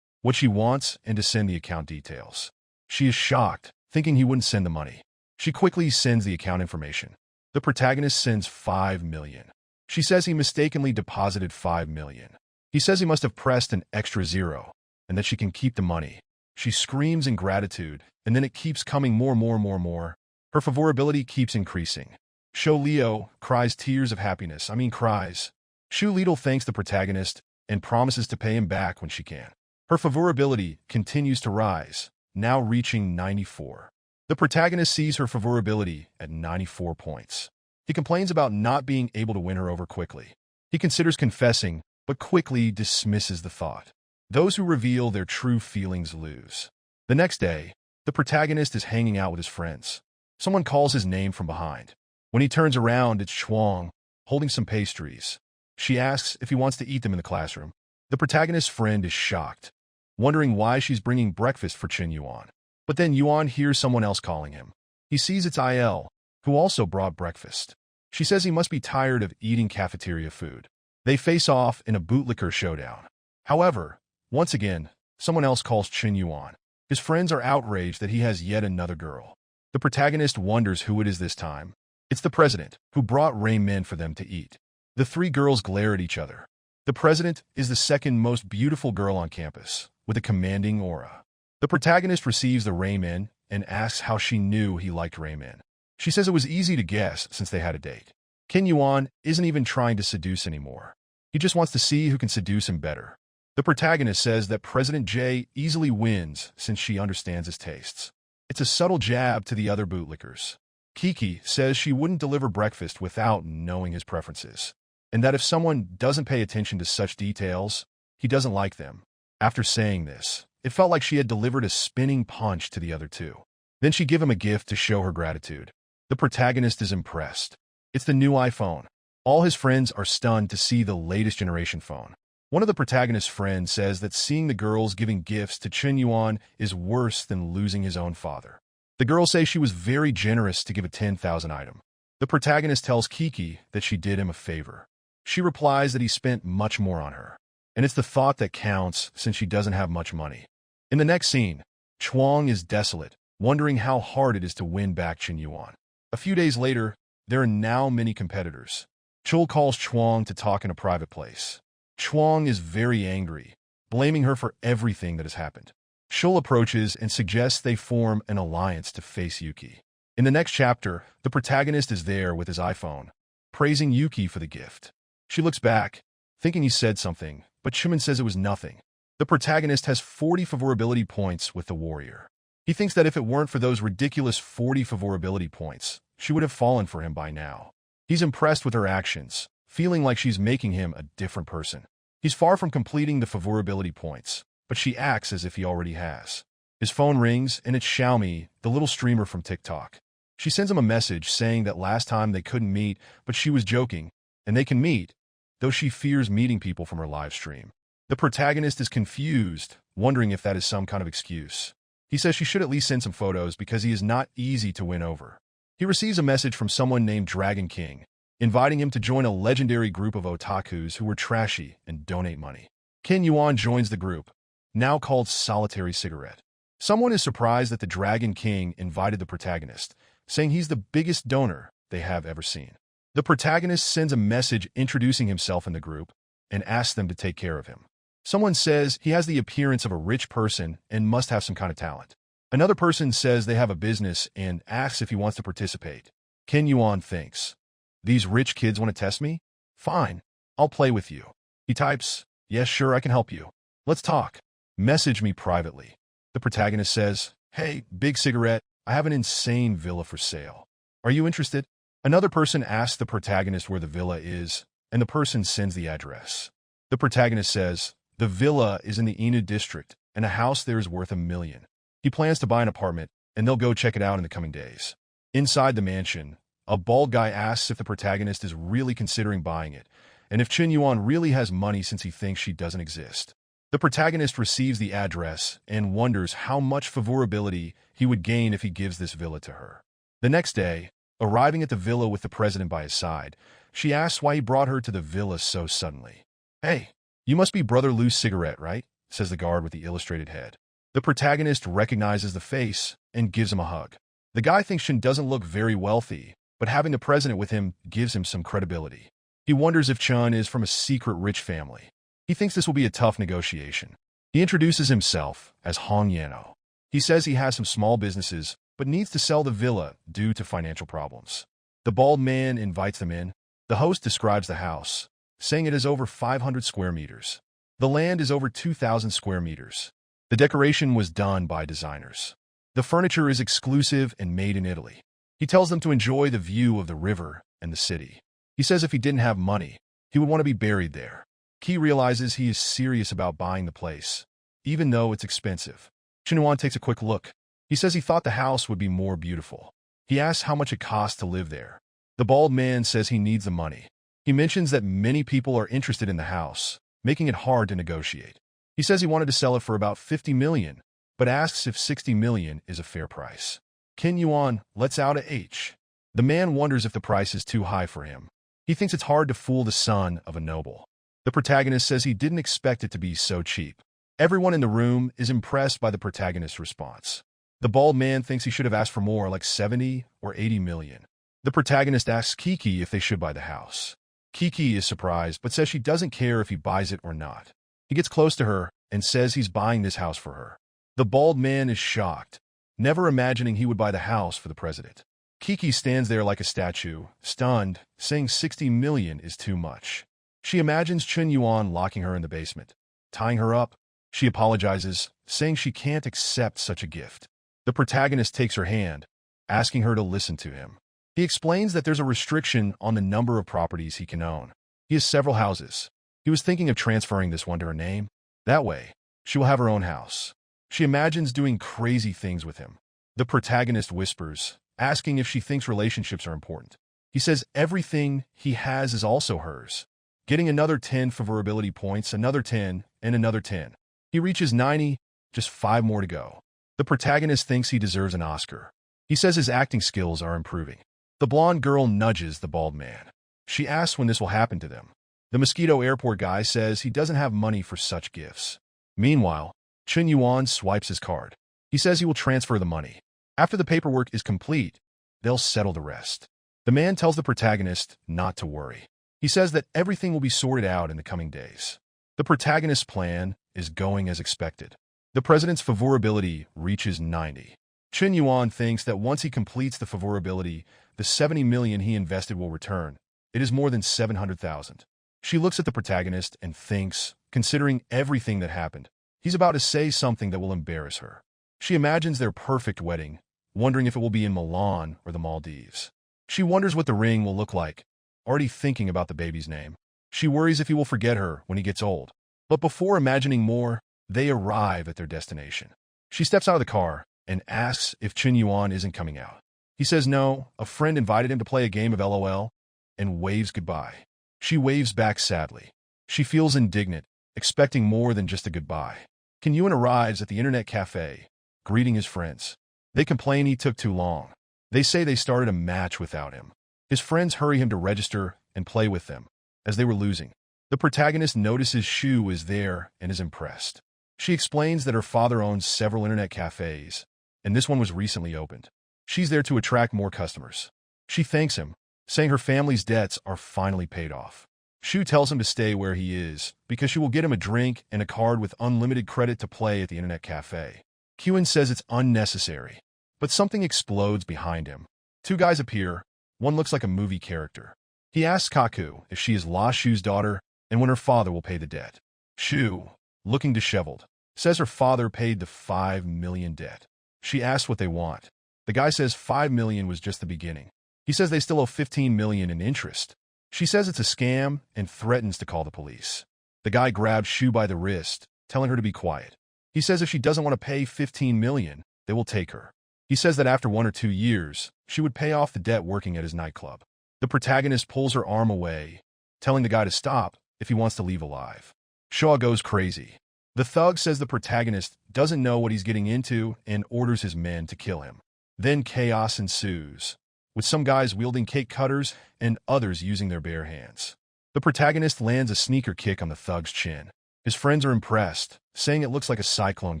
what she wants and to send the account details. She is shocked, thinking he wouldn't send the money. She quickly sends the account information. The protagonist sends 5 million. She says he mistakenly deposited 5 million. He says he must have pressed an extra zero, and that she can keep the money. She screams in gratitude, and then it keeps coming more. Her favorability keeps increasing. Shu Leo cries tears of happiness. Cries. Shu Lidl thanks the protagonist and promises to pay him back when she can. Her favorability continues to rise, now reaching 94. The protagonist sees her favorability at 94 points. He complains about not being able to win her over quickly. He considers confessing, but quickly dismisses the thought. Those who reveal their true feelings lose. The next day, the protagonist is hanging out with his friends. Someone calls his name from behind. When he turns around, it's Chuang, holding some pastries. She asks if he wants to eat them in the classroom. The protagonist's friend is shocked, wondering why she's bringing breakfast for Chen Yuan. But then Yuan hears someone else calling him. He sees it's Yahello, who also brought breakfast. She says he must be tired of eating cafeteria food. They face off in a bootlicker showdown. However, once again, someone else calls Chen Yuan. His friends are outraged that he has yet another girl. The protagonist wonders who it is this time. It's the president, who brought ramen for them to eat. The three girls glare at each other. The president is the second most beautiful girl on campus, with a commanding aura. The protagonist receives the ramen and asks how she knew he liked ramen. She says it was easy to guess since they had a date. Ken Yuan isn't even trying to seduce anymore. He just wants to see who can seduce him better. The protagonist says that President J easily wins since she understands his tastes. It's a subtle jab to the other bootlickers. Kiki says she wouldn't deliver breakfast without knowing his preferences, and that if someone doesn't pay attention to such details, he doesn't like them. After saying this, it felt like she had delivered a spinning punch to the other two. Then she gave him a gift to show her gratitude. The protagonist is impressed. It's the new iPhone. All his friends are stunned to see the latest generation phone. One of the protagonist's friends says that seeing the girls giving gifts to Chen Yuan is worse than losing his own father. The girls say she was very generous to give a 10,000 item. The protagonist tells Kiki that she did him a favor. She replies that he spent much more on her, and it's the thought that counts since she doesn't have much money. In the next scene, Chuang is desolate, wondering how hard it is to win back Chen Yuan. A few days later, there are now many competitors. Chul calls Chuang to talk in a private place. Chuang is very angry, blaming her for everything that has happened. Chul approaches and suggests they form an alliance to face Yuki. In the next chapter, the protagonist is there with his iPhone, praising Yuki for the gift. She looks back, thinking he said something, but Chiman says it was nothing. The protagonist has 40 favorability points with the warrior. He thinks that if it weren't for those ridiculous 40 favorability points, she would have fallen for him by now. He's impressed with her actions, feeling like she's making him a different person. He's far from completing the favorability points, but she acts as if he already has. His phone rings, and it's Xiaomi, the little streamer from TikTok. She sends him a message saying that last time they couldn't meet, but she was joking, and they can meet, though she fears meeting people from her live stream. The protagonist is confused, wondering if that is some kind of excuse. He says she should at least send some photos because he is not easy to win over. He receives a message from someone named Dragon King, inviting him to join a legendary group of otakus who were trashy and donate money. Ken Yuan joins the group, now called Solitary Cigarette. Someone is surprised that the Dragon King invited the protagonist, saying he's the biggest donor they have ever seen. The protagonist sends a message introducing himself in the group and asks them to take care of him. Someone says he has the appearance of a rich person and must have some kind of talent. Another person says they have a business and asks if he wants to participate. Ken Yuan thinks, "These rich kids want to test me? Fine, I'll play with you." He types, "Yes, sure, I can help you. Let's talk. Message me privately." The protagonist says, "Hey, big cigarette, I have an insane villa for sale. Are you interested?" Another person asks the protagonist where the villa is, and the person sends the address. The protagonist says, the villa is in the Inu district, and a house there is worth $1 million. He plans to buy an apartment, and they'll go check it out in the coming days. Inside the mansion, a bald guy asks if the protagonist is really considering buying it, and if Chen Yuan really has money since he thinks she doesn't exist. The protagonist receives the address and wonders how much favorability he would gain if he gives this villa to her. The next day, arriving at the villa with the president by his side, She asks why he brought her to the villa so suddenly. "Hey, you must be Brother Lou's cigarette, right?" says the guard with the illustrated head. The protagonist recognizes the face and gives him a hug. The guy thinks Chun doesn't look very wealthy, but having the president with him gives him some credibility. He wonders if Chun is from a secret rich family. He thinks this will be a tough negotiation. He introduces himself as Hong Yano. He says he has some small businesses, but needs to sell the villa due to financial problems. The bald man invites them in. The host describes the house, saying it is over 500 square meters. The land is over 2,000 square meters. The decoration was done by designers. The furniture is exclusive and made in Italy. He tells them to enjoy the view of the river and the city. He says if he didn't have money, he would want to be buried there. Ki realizes he is serious about buying the place, even though it's expensive. Chinuan takes a quick look. He says he thought the house would be more beautiful. He asks how much it costs to live there. The bald man says he needs the money. He mentions that many people are interested in the house, making it hard to negotiate. He says he wanted to sell it for about 50 million, but asks if 60 million is a fair price. Ken Yuan lets out a H. The man wonders if the price is too high for him. He thinks it's hard to fool the son of a noble. The protagonist says he didn't expect it to be so cheap. Everyone in the room is impressed by the protagonist's response. The bald man thinks he should have asked for more, like 70 or 80 million. The protagonist asks Kiki if they should buy the house. Kiki is surprised, but says she doesn't care if he buys it or not. He gets close to her and says he's buying this house for her. The bald man is shocked, never imagining he would buy the house for the president. Kiki stands there like a statue, stunned, saying 60 million is too much. She imagines Chun Yuan locking her in the basement, tying her up. She apologizes, saying she can't accept such a gift. The protagonist takes her hand, asking her to listen to him. He explains that there's a restriction on the number of properties he can own. He has several houses. He was thinking of transferring this one to her name. That way, she will have her own house. She imagines doing crazy things with him. The protagonist whispers, asking if she thinks relationships are important. He says everything he has is also hers, getting another 10 favorability points, another 10, and another 10. He reaches 90, just 5 more to go. The protagonist thinks he deserves an Oscar. He says his acting skills are improving. The blonde girl nudges the bald man. She asks when this will happen to them. The Mosquito Airport guy says he doesn't have money for such gifts. Meanwhile, Chun Yuan swipes his card. He says he will transfer the money. After the paperwork is complete, they'll settle the rest. The man tells the protagonist not to worry. He says that everything will be sorted out in the coming days. The protagonist's plan is going as expected. The president's favorability reaches 90. Chun Yuan thinks that once he completes the favorability, the 70 million he invested will return. It is more than 700,000. She looks at the protagonist and thinks, considering everything that happened, he's about to say something that will embarrass her. She imagines their perfect wedding, wondering if it will be in Milan or the Maldives. She wonders what the ring will look like, already thinking about the baby's name. She worries if he will forget her when he gets old. But before imagining more, they arrive at their destination. She steps out of the car and asks if Chun Yuan isn't coming out. He says no, a friend invited him to play a game of LOL, and waves goodbye. She waves back sadly. She feels indignant, expecting more than just a goodbye. Ken Yuan arrives at the internet cafe, greeting his friends. They complain he took too long. They say they started a match without him. His friends hurry him to register and play with them, as they were losing. The protagonist notices Shu is there and is impressed. She explains that her father owns several internet cafes, and this one was recently opened. She's there to attract more customers. She thanks him, saying her family's debts are finally paid off. Shu tells him to stay where he is, because she will get him a drink and a card with unlimited credit to play at the internet cafe. Kyun says it's unnecessary, but something explodes behind him. 2 guys appear. One looks like a movie character. He asks Kaku if she is La Shu's daughter and when her father will pay the debt. Shu, looking disheveled, says her father paid the 5 million debt. She asks what they want. The guy says 5 million was just the beginning. He says they still owe 15 million in interest. She says it's a scam and threatens to call the police. The guy grabs Shu by the wrist, telling her to be quiet. He says if she doesn't want to pay 15 million, they will take her. He says that after 1 or 2 years, she would pay off the debt working at his nightclub. The protagonist pulls her arm away, telling the guy to stop if he wants to leave alive. Shaw goes crazy. The thug says the protagonist doesn't know what he's getting into and orders his men to kill him. Then chaos ensues. with some guys wielding cake cutters and others using their bare hands. The protagonist lands a sneaker kick on the thug's chin. His friends are impressed, saying it looks like a cyclone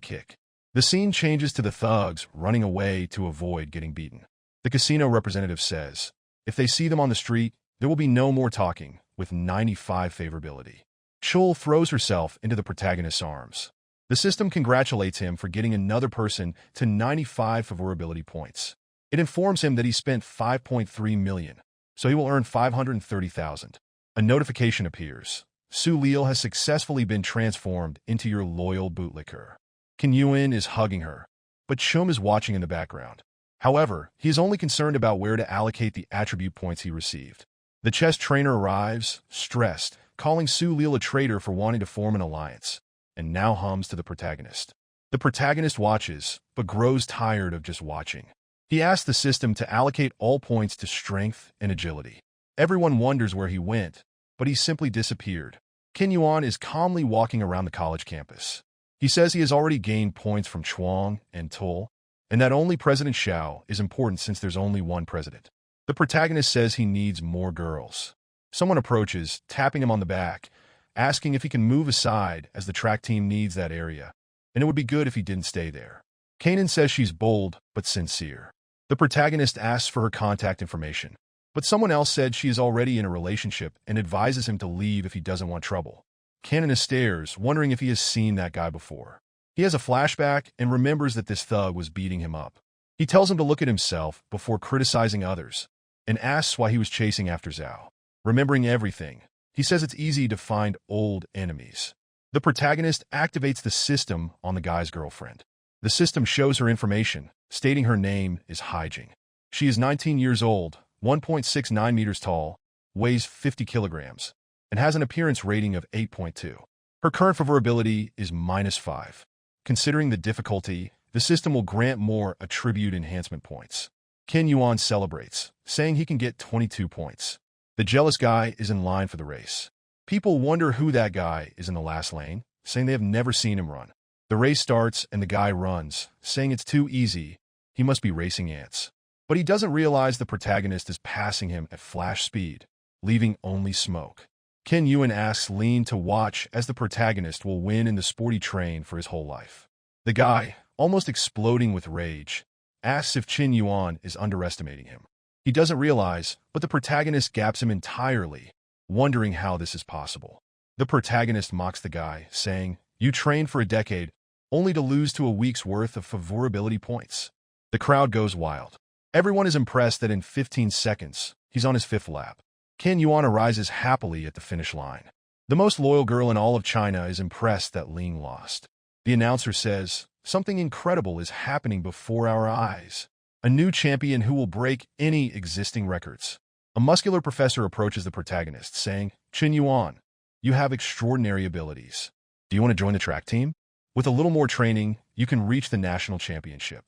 kick. The scene changes to the thugs running away to avoid getting beaten. The casino representative says, if they see them on the street, there will be no more talking, with 95 favorability. Chul throws herself into the protagonist's arms. The system congratulates him for getting another person to 95 favorability points. It informs him that he spent 5.3 million, so he will earn 530,000. A notification appears. Su Leal has successfully been transformed into your loyal bootlicker. Kim Yuen is hugging her, but Chum is watching in the background. However, he is only concerned about where to allocate the attribute points he received. The chess trainer arrives, stressed, calling Su Leal a traitor for wanting to form an alliance, and now hums to the protagonist. The protagonist watches, but grows tired of just watching. He asks the system to allocate all points to strength and agility. Everyone wonders where he went, but he simply disappeared. Kim Yuan is calmly walking around the college campus. He says he has already gained points from Chuang and Tul, and that only President Xiao is important since there's only one president. The protagonist says he needs more girls. Someone approaches, tapping him on the back, asking if he can move aside as the track team needs that area, and it would be good if he didn't stay there. Kanan says she's bold but sincere. The protagonist asks for her contact information, but someone else said she is already in a relationship and advises him to leave if he doesn't want trouble. Kanan stares, wondering if he has seen that guy before. He has a flashback and remembers that this thug was beating him up. He tells him to look at himself before criticizing others, and asks why he was chasing after Zhao. Remembering everything, he says it's easy to find old enemies. The protagonist activates the system on the guy's girlfriend. The system shows her information, stating her name is Haijing. She is 19 years old, 1.69 meters tall, weighs 50 kilograms, and has an appearance rating of 8.2. Her current favorability is -5. Considering the difficulty, the system will grant more attribute enhancement points. Kim Yuan celebrates, saying he can get 22 points. The jealous guy is in line for the race. People wonder who that guy is in the last lane, saying they have never seen him run. The race starts and the guy runs, saying it's too easy, he must be racing ants. But he doesn't realize the protagonist is passing him at flash speed, leaving only smoke. Kim Yuen asks Lin to watch as the protagonist will win in the sporty train for his whole life. The guy, almost exploding with rage, asks if Qin Yuan is underestimating him. He doesn't realize, but the protagonist gaps him entirely, wondering how this is possible. The protagonist mocks the guy, saying, "You trained for a decade, only to lose to a week's worth of favorability points." The crowd goes wild. Everyone is impressed that in 15 seconds, he's on his 5th lap. Kim Yuan arises happily at the finish line. The most loyal girl in all of China is impressed that Ling lost. The announcer says, "Something incredible is happening before our eyes. A new champion who will break any existing records." A muscular professor approaches the protagonist, saying, "Qin Yuan, you have extraordinary abilities. Do you want to join the track team? With a little more training, you can reach the national championship."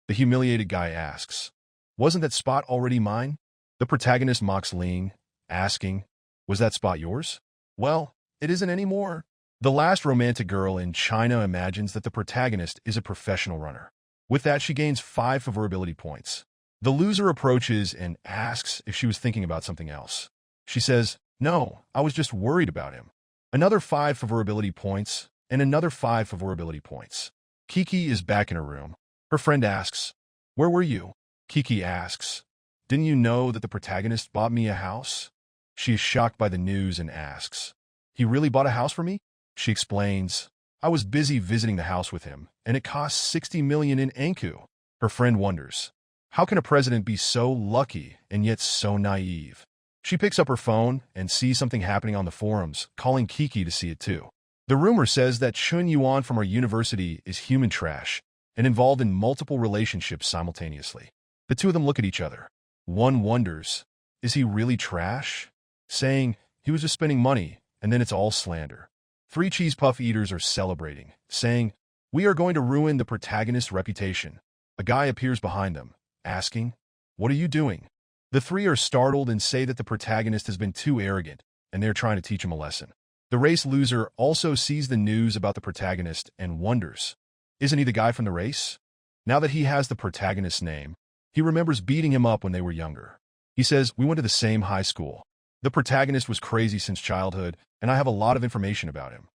The humiliated guy asks, "Wasn't that spot already mine?" The protagonist mocks Ling, asking, "Was that spot yours?" "Well, it isn't anymore." The last romantic girl in China imagines that the protagonist is a professional runner. With that, she gains 5 favorability points. The loser approaches and asks if she was thinking about something else. She says, "No, I was just worried about him." Another 5 favorability points, and another 5 favorability points. Kiki is back in her room. Her friend asks, "Where were you?" Kiki asks, "Didn't you know that the protagonist bought me a house?" She is shocked by the news and asks, "He really bought a house for me?" She explains, "I was busy visiting the house with him, and it cost 60 million in Anku." Her friend wonders, how can a president be so lucky and yet so naive? She picks up her phone and sees something happening on the forums, calling Kiki to see it too. The rumor says that Chun Yuan from our university is human trash and involved in multiple relationships simultaneously. The two of them look at each other. One wonders, is he really trash? Saying, he was just spending money, and then it's all slander. 3 cheese puff eaters are celebrating, saying, "We are going to ruin the protagonist's reputation." A guy appears behind them, asking, "What are you doing?" The 3 are startled and say that the protagonist has been too arrogant, and they're trying to teach him a lesson. The race loser also sees the news about the protagonist and wonders, isn't he the guy from the race? Now that he has the protagonist's name, He remembers beating him up when they were younger. He says, "We went to the same high school. The protagonist was crazy since childhood, and I have a lot of information about him."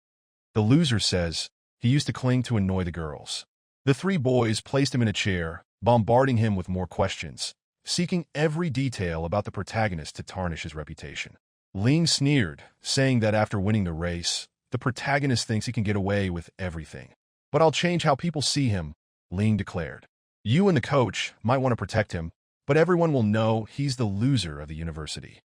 The loser says, "He used to cling to annoy the girls." The three boys placed him in a chair, bombarding him with more questions, seeking every detail about the protagonist to tarnish his reputation. Ling sneered, saying that after winning the race, the protagonist thinks he can get away with everything. "But I'll change how people see him," Ling declared. "You and the coach might want to protect him, but everyone will know he's the loser of the university."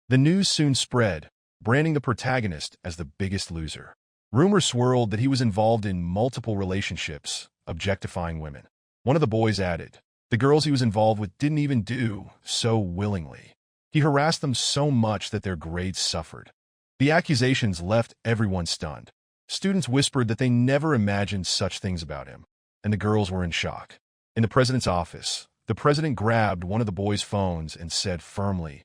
The news soon spread, branding the protagonist as the biggest loser. Rumors swirled that he was involved in multiple relationships, objectifying women. One of the boys added, the girls he was involved with didn't even do so willingly. He harassed them so much that their grades suffered. The accusations left everyone stunned. Students whispered that they never imagined such things about him, and the girls were in shock. In the president's office, the president grabbed one of the boys' phones and said firmly,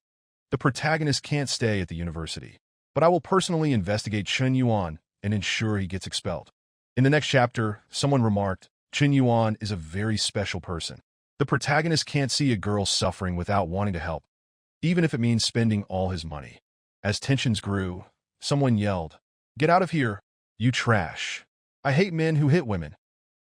"The protagonist can't stay at the university, but I will personally investigate Chun Yuan and ensure he gets expelled." In the next chapter, someone remarked, "Chun Yuan is a very special person. The protagonist can't see a girl suffering without wanting to help, even if it means spending all his money." As tensions grew, someone yelled, "Get out of here, you trash. I hate men who hit women."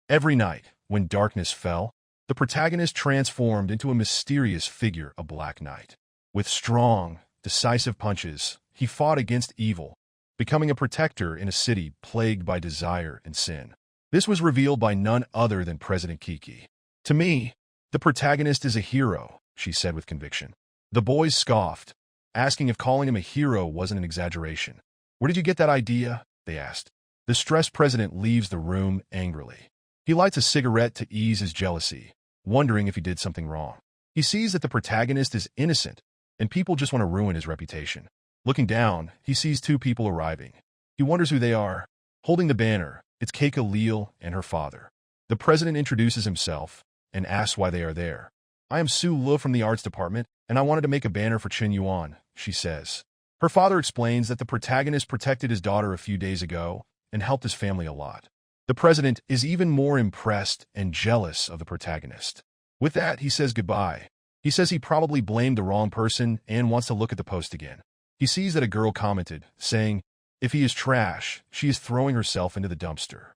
Every night, when darkness fell, the protagonist transformed into a mysterious figure, a Black Knight. With strong, decisive punches, he fought against evil, becoming a protector in a city plagued by desire and sin. This was revealed by none other than President Kiki. "To me, the protagonist is a hero," she said with conviction. The boys scoffed, asking if calling him a hero wasn't an exaggeration. "Where did you get that idea?" they asked. The stressed president leaves the room angrily. He lights a cigarette to ease his jealousy, wondering if he did something wrong. He sees that the protagonist is innocent, and people just want to ruin his reputation. Looking down, he sees two people arriving. He wonders who they are. Holding the banner, it's Keika Leal and her father. The president introduces himself and asks why they are there. "I am Su Lu from the arts department, and I wanted to make a banner for Chun Yuan," she says. Her father explains that the protagonist protected his daughter a few days ago and helped his family a lot. The president is even more impressed and jealous of the protagonist. With that, he says goodbye. He says he probably blamed the wrong person and wants to look at the post again. He sees that a girl commented, saying, "If he is trash, she is throwing herself into the dumpster."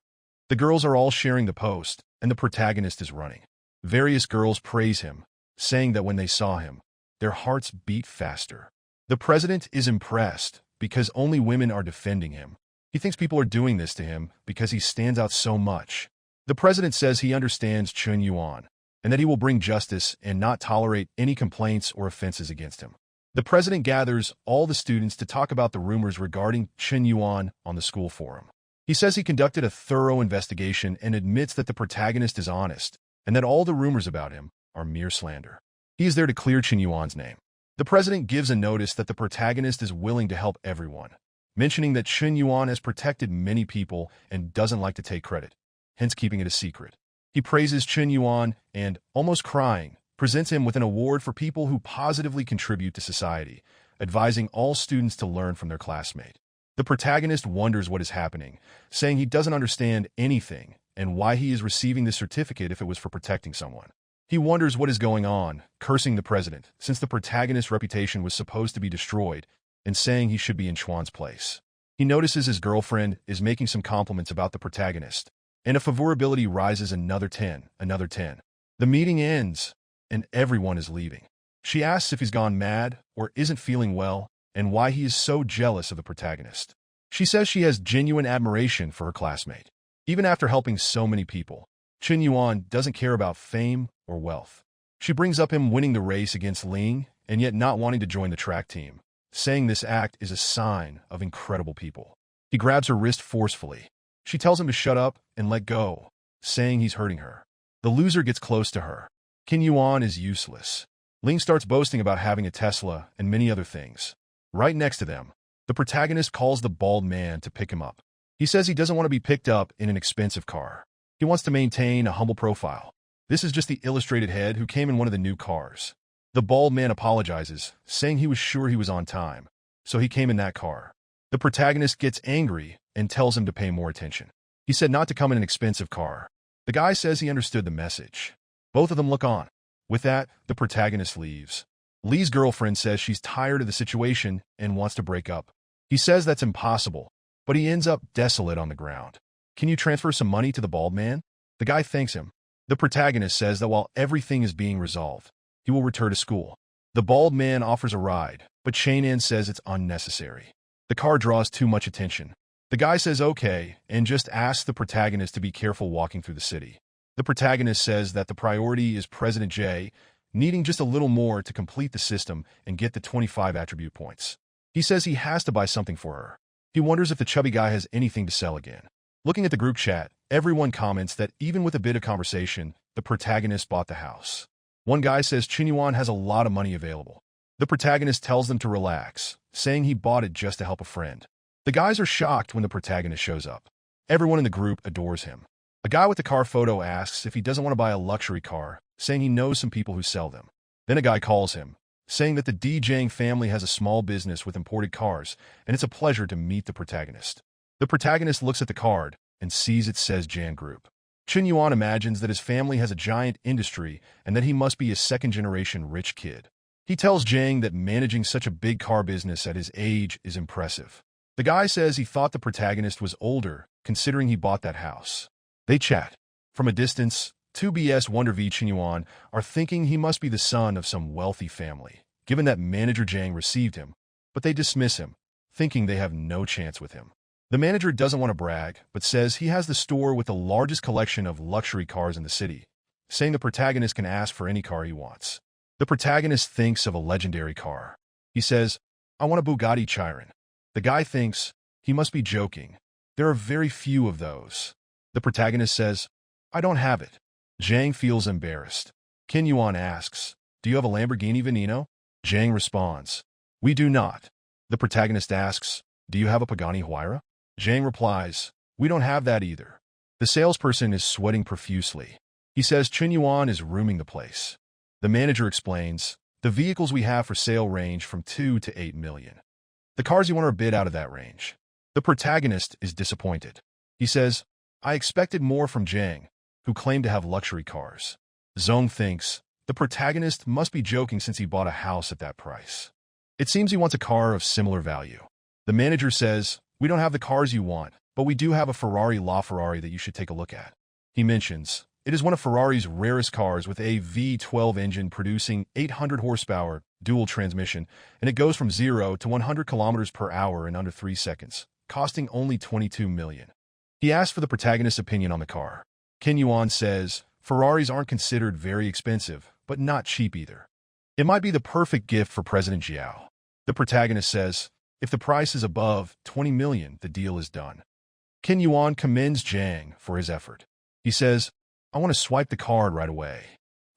The girls are all sharing the post, and the protagonist is running. Various girls praise him, saying that when they saw him, their hearts beat faster. The president is impressed because only women are defending him. He thinks people are doing this to him because he stands out so much. The president says he understands Chun Yuan and that he will bring justice and not tolerate any complaints or offenses against him. The president gathers all the students to talk about the rumors regarding Chun Yuan on the school forum. He says he conducted a thorough investigation and admits that the protagonist is honest and that all the rumors about him are mere slander. He is there to clear Chun Yuan's name. The president gives a notice that the protagonist is willing to help everyone, mentioning that Chun Yuan has protected many people and doesn't like to take credit, hence keeping it a secret. He praises Chun Yuan and, almost crying, presents him with an award for people who positively contribute to society, advising all students to learn from their classmate. The protagonist wonders what is happening, saying he doesn't understand anything and why he is receiving this certificate if it was for protecting someone. He wonders what is going on, cursing the president, since the protagonist's reputation was supposed to be destroyed, and saying he should be in Chuan's place. He notices his girlfriend is making some compliments about the protagonist, and if favorability rises another 10. The meeting ends, and everyone is leaving. She asks if he's gone mad or isn't feeling well, and why he is so jealous of the protagonist. She says she has genuine admiration for her classmate. Even after helping so many people, Chun Yuan doesn't care about fame or wealth. She brings up him winning the race against Ling and yet not wanting to join the track team, saying this act is a sign of incredible people. He grabs her wrist forcefully. She tells him to shut up and let go, saying he's hurting her. The loser gets close to her. Chun Yuan is useless. Ling starts boasting about having a Tesla and many other things. Right next to them, the protagonist calls the bald man to pick him up. He says he doesn't want to be picked up in an expensive car. He wants to maintain a humble profile. This is just the illustrated head who came in one of the new cars. The bald man apologizes, saying he was sure he was on time, so he came in that car. The protagonist gets angry and tells him to pay more attention. He said not to come in an expensive car. The guy says he understood the message. Both of them look on. With that, the protagonist leaves. Lee's girlfriend says she's tired of the situation and wants to break up. He says that's impossible, but he ends up desolate on the ground. Can you transfer some money to the bald man? The guy thanks him. The protagonist says that while everything is being resolved, he will return to school. The bald man offers a ride, but Chainan says it's unnecessary. The car draws too much attention. The guy says okay and just asks the protagonist to be careful walking through the city. The protagonist says that the priority is President J, needing just a little more to complete the system and get the 25 attribute points. He says he has to buy something for her. He wonders if the chubby guy has anything to sell again. Looking at the group chat, everyone comments that even with a bit of conversation, the protagonist bought the house. One guy says Chinyuan has a lot of money available. The protagonist tells them to relax, saying he bought it just to help a friend. The guys are shocked when the protagonist shows up. Everyone in the group adores him. A guy with the car photo asks if he doesn't want to buy a luxury car, saying he knows some people who sell them. Then a guy calls him, saying that the Jang family has a small business with imported cars, and it's a pleasure to meet the protagonist. The protagonist looks at the card and sees it says Jan Group. Chinyuan imagines that his family has a giant industry and that he must be a second-generation rich kid. He tells Jang that managing such a big car business at his age is impressive. The guy says he thought the protagonist was older, considering he bought that house. They chat. From a distance, 2BS Wonder V Chinyuan are thinking he must be the son of some wealthy family, given that manager Jang received him, but they dismiss him, thinking they have no chance with him. The manager doesn't want to brag, but says he has the store with the largest collection of luxury cars in the city, saying the protagonist can ask for any car he wants. The protagonist thinks of a legendary car. He says, I want a Bugatti Chiron. The guy thinks he must be joking. There are very few of those. The protagonist says, I don't have it. Jang feels embarrassed. Kinyuan asks, do you have a Lamborghini Veneno? Jang responds, we do not. The protagonist asks, do you have a Pagani Huayra? Jang replies, we don't have that either. The salesperson is sweating profusely. He says Chinyuan is rooming the place. The manager explains, the vehicles we have for sale range from 2 to 8 million. The cars you want are a bit out of that range. The protagonist is disappointed. He says, I expected more from Jang, who claimed to have luxury cars. Zong thinks, the protagonist must be joking since he bought a house at that price. It seems he wants a car of similar value. The manager says, we don't have the cars you want, but we do have a Ferrari LaFerrari that you should take a look at. He mentions, it is one of Ferrari's rarest cars with a V12 engine producing 800 horsepower, dual transmission, and it goes from 0 to 100 kilometers per hour in under 3 seconds, costing only 22 million. He asks for the protagonist's opinion on the car. Kinyuan says, Ferraris aren't considered very expensive, but not cheap either. It might be the perfect gift for President Jiao. The protagonist says, if the price is above 20 million, the deal is done. Kinyuan commends Jang for his effort. He says, I want to swipe the card right away.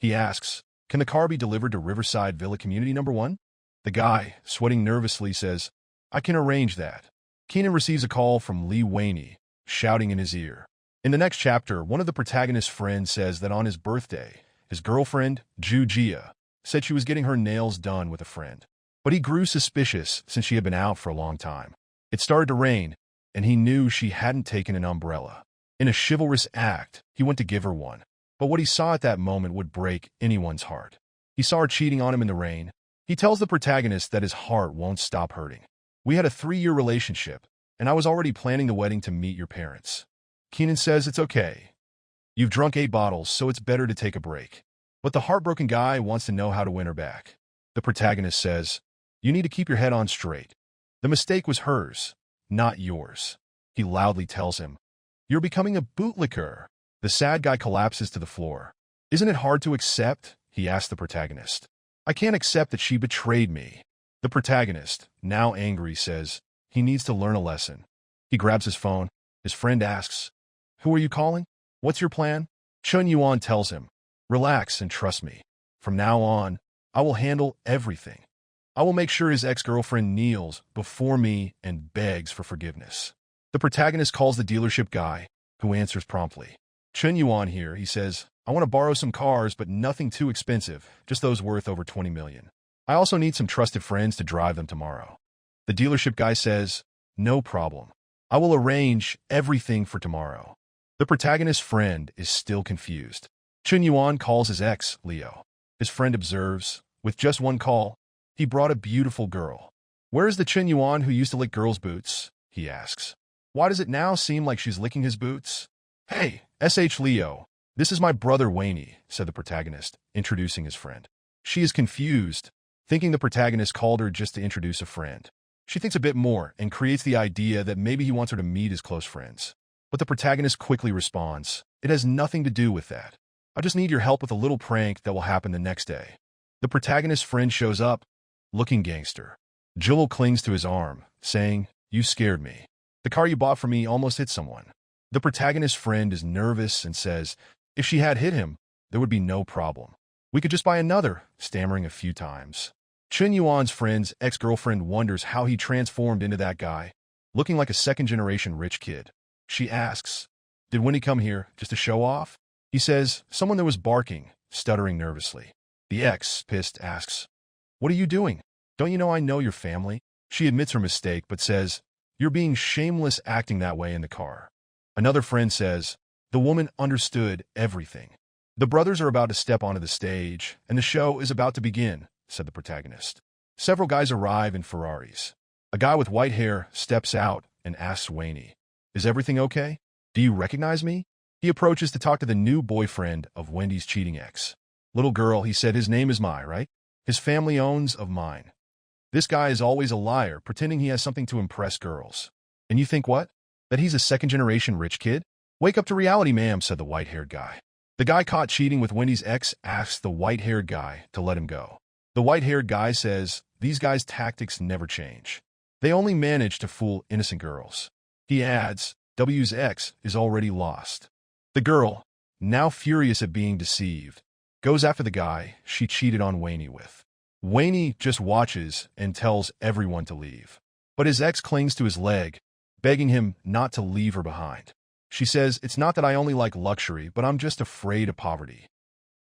He asks, can the car be delivered to Riverside Villa Community No. 1? The guy, sweating nervously, says, I can arrange that. Keenan receives a call from Lee Waney, shouting in his ear. In the next chapter, one of the protagonist's friends says that on his birthday, his girlfriend, Ju Jia, said she was getting her nails done with a friend. But he grew suspicious since she had been out for a long time. It started to rain, and he knew she hadn't taken an umbrella. In a chivalrous act, he went to give her one. But what he saw at that moment would break anyone's heart. He saw her cheating on him in the rain. He tells the protagonist that his heart won't stop hurting. We had a 3-year relationship, and I was already planning the wedding to meet your parents. Keenan says it's okay. You've drunk 8 bottles, so it's better to take a break. But the heartbroken guy wants to know how to win her back. The protagonist says, you need to keep your head on straight. The mistake was hers, not yours. He loudly tells him, you're becoming a bootlicker. The sad guy collapses to the floor. Isn't it hard to accept? He asks the protagonist. I can't accept that she betrayed me. The protagonist, now angry, says he needs to learn a lesson. He grabs his phone. His friend asks, who are you calling? What's your plan? Chun Yuan tells him, relax and trust me. From now on, I will handle everything. I will make sure his ex-girlfriend kneels before me and begs for forgiveness. The protagonist calls the dealership guy, who answers promptly. Chun Yuan here, he says, I want to borrow some cars, but nothing too expensive, just those worth over 20 million. I also need some trusted friends to drive them tomorrow. The dealership guy says, no problem. I will arrange everything for tomorrow. The protagonist's friend is still confused. Chun Yuan calls his ex, Leo. his friend observes. With just one call, he brought a beautiful girl. Where is the Chen Yuan who used to lick girls' boots? He asks. Why does it now seem like she's licking his boots? Hey, SH Leo, this is my brother Waney, said the protagonist, introducing his friend. She is confused, thinking the protagonist called her just to introduce a friend. She thinks a bit more and creates the idea that maybe he wants her to meet his close friends. But the protagonist quickly responds, it has nothing to do with that. I just need your help with a little prank that will happen the next day. The protagonist's friend shows up, looking gangster. Joel clings to his arm, saying, you scared me. The car you bought for me almost hit someone. The protagonist's friend is nervous and says, if she had hit him, there would be no problem. We could just buy another, stammering a few times. Chen Yuan's friend's ex-girlfriend wonders how he transformed into that guy, looking like a second-generation rich kid. She asks, did Winnie come here just to show off? He says, someone that was barking, stuttering nervously. The ex, pissed, asks, what are you doing? Don't you know I know your family? She admits her mistake but says, you're being shameless acting that way in the car. Another friend says, the woman understood everything. The brothers are about to step onto the stage, and the show is about to begin, said the protagonist. Several guys arrive in Ferraris. A guy with white hair steps out and asks Waney, is everything okay? Do you recognize me? He approaches to talk to the new boyfriend of Wendy's cheating ex. Little girl, he said his name is Mai, right? His family owns of mine. This guy is always a liar, pretending he has something to impress girls. And you think what? That he's a second-generation rich kid? Wake up to reality, ma'am, said the white-haired guy. The guy caught cheating with Wendy's ex asks the white-haired guy to let him go. The white-haired guy says, these guys' tactics never change. They only manage to fool innocent girls. He adds, W's ex is already lost. The girl, now furious at being deceived, goes after the guy she cheated on Waney with. Waney just watches and tells everyone to leave. But his ex clings to his leg, begging him not to leave her behind. She says, it's not that I only like luxury, but I'm just afraid of poverty.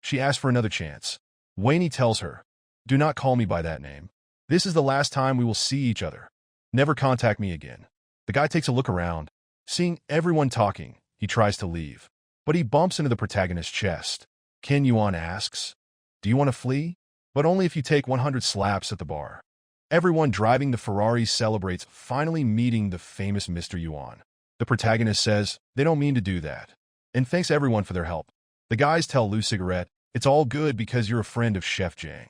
She asks for another chance. Waney tells her, do not call me by that name. This is the last time we will see each other. Never contact me again. The guy takes a look around. Seeing everyone talking, he tries to leave. But he bumps into the protagonist's chest. Ken Yuan asks, do you want to flee? But only if you take 100 slaps at the bar. Everyone driving the Ferrari celebrates finally meeting the famous Mr. Yuan. The protagonist says they don't mean to do that, and thanks everyone for their help. The guys tell Lou Cigarette, it's all good because you're a friend of Chef Jiang.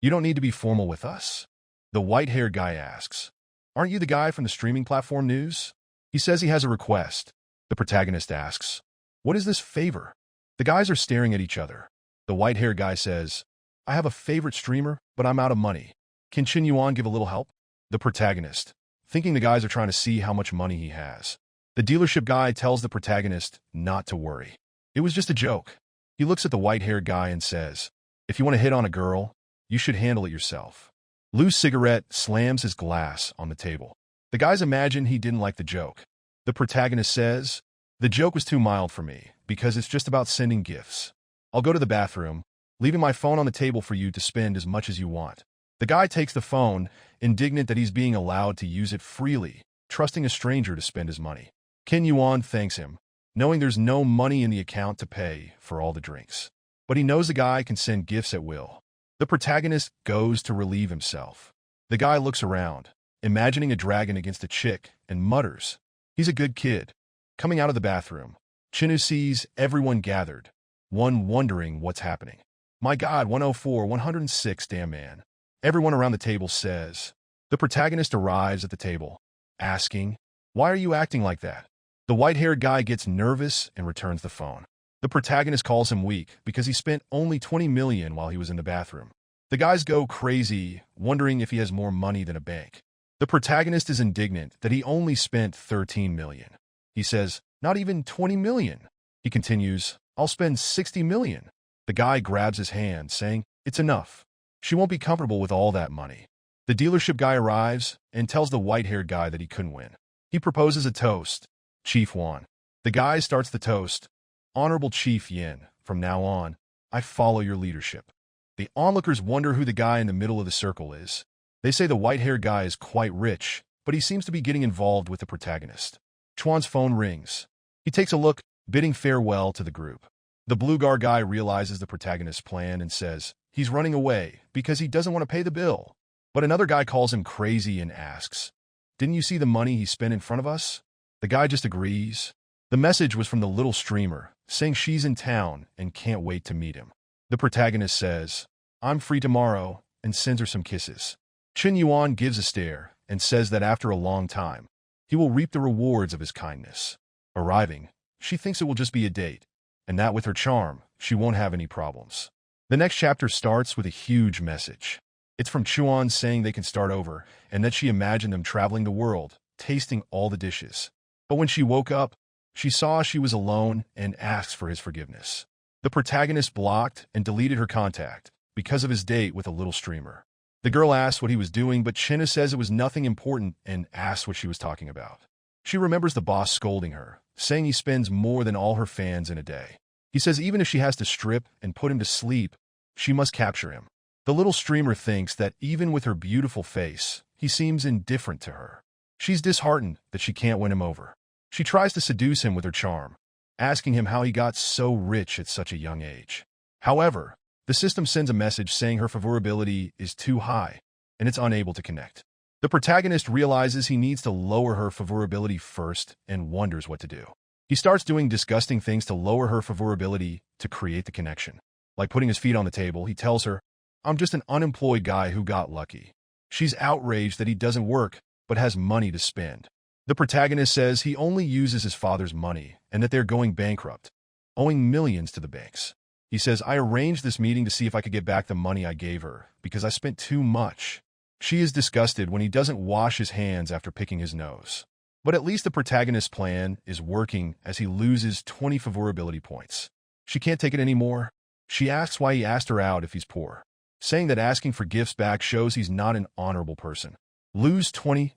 You don't need to be formal with us. The white-haired guy asks, aren't you the guy from the streaming platform news? He says he has a request. The protagonist asks, what is this favor? The guys are staring at each other. The white-haired guy says, I have a favorite streamer, but I'm out of money. Can Chen Yuan give a little help? The protagonist, thinking the guys are trying to see how much money he has. The dealership guy tells the protagonist not to worry. It was just a joke. He looks at the white-haired guy and says, if you want to hit on a girl, you should handle it yourself. Lou's cigarette slams his glass on the table. The guys imagine he didn't like the joke. The protagonist says, the joke was too mild for me because it's just about sending gifts. I'll go to the bathroom, leaving my phone on the table for you to spend as much as you want. The guy takes the phone, indignant that he's being allowed to use it freely, trusting a stranger to spend his money. Ken Yuan thanks him, knowing there's no money in the account to pay for all the drinks. But he knows the guy can send gifts at will. The protagonist goes to relieve himself. The guy looks around, imagining a dragon against a chick, and mutters, he's a good kid. Coming out of the bathroom, Chinu sees everyone gathered, one wondering what's happening. My God, 104, 106, damn man. Everyone around the table says. The protagonist arrives at the table, asking, why are you acting like that? The white-haired guy gets nervous and returns the phone. The protagonist calls him weak because he spent only 20 million while he was in the bathroom. The guys go crazy, wondering if he has more money than a bank. The protagonist is indignant that he only spent 13 million. He says, not even 20 million. He continues, I'll spend 60 million. The guy grabs his hand, saying, it's enough. She won't be comfortable with all that money. The dealership guy arrives and tells the white-haired guy that he couldn't win. He proposes a toast. Chief Wan. The guy starts the toast. Honorable Chief Yin, from now on, I follow your leadership. The onlookers wonder who the guy in the middle of the circle is. They say the white-haired guy is quite rich, but he seems to be getting involved with the protagonist. Chuan's phone rings. He takes a look, bidding farewell to the group. The Bluegar guy realizes the protagonist's plan and says he's running away because he doesn't want to pay the bill. But another guy calls him crazy and asks, "Didn't you see the money he spent in front of us?" The guy just agrees. The message was from the little streamer, saying she's in town and can't wait to meet him. The protagonist says, "I'm free tomorrow," and sends her some kisses. Chen Yuan gives a stare and says that after a long time, he will reap the rewards of his kindness. Arriving, she thinks it will just be a date, and that with her charm, she won't have any problems. The next chapter starts with a huge message. It's from Chuan saying they can start over, and that she imagined them traveling the world, tasting all the dishes. But when she woke up, she saw she was alone and asked for his forgiveness. The protagonist blocked and deleted her contact because of his date with a little streamer. The girl asked what he was doing, but Chinna says it was nothing important and asked what she was talking about. She remembers the boss scolding her, saying he spends more than all her fans in a day. He says even if she has to strip and put him to sleep, she must capture him. The little streamer thinks that even with her beautiful face, he seems indifferent to her. She's disheartened that she can't win him over. She tries to seduce him with her charm, asking him how he got so rich at such a young age. However, the system sends a message saying her favorability is too high, and it's unable to connect. The protagonist realizes he needs to lower her favorability first and wonders what to do. He starts doing disgusting things to lower her favorability to create the connection. Like putting his feet on the table, he tells her, "I'm just an unemployed guy who got lucky." She's outraged that he doesn't work, but has money to spend. The protagonist says he only uses his father's money and that they're going bankrupt, owing millions to the banks. He says, "I arranged this meeting to see if I could get back the money I gave her because I spent too much." She is disgusted when he doesn't wash his hands after picking his nose. But at least the protagonist's plan is working as he loses 20 favorability points. She can't take it anymore. She asks why he asked her out if he's poor, saying that asking for gifts back shows he's not an honorable person. Lose 20,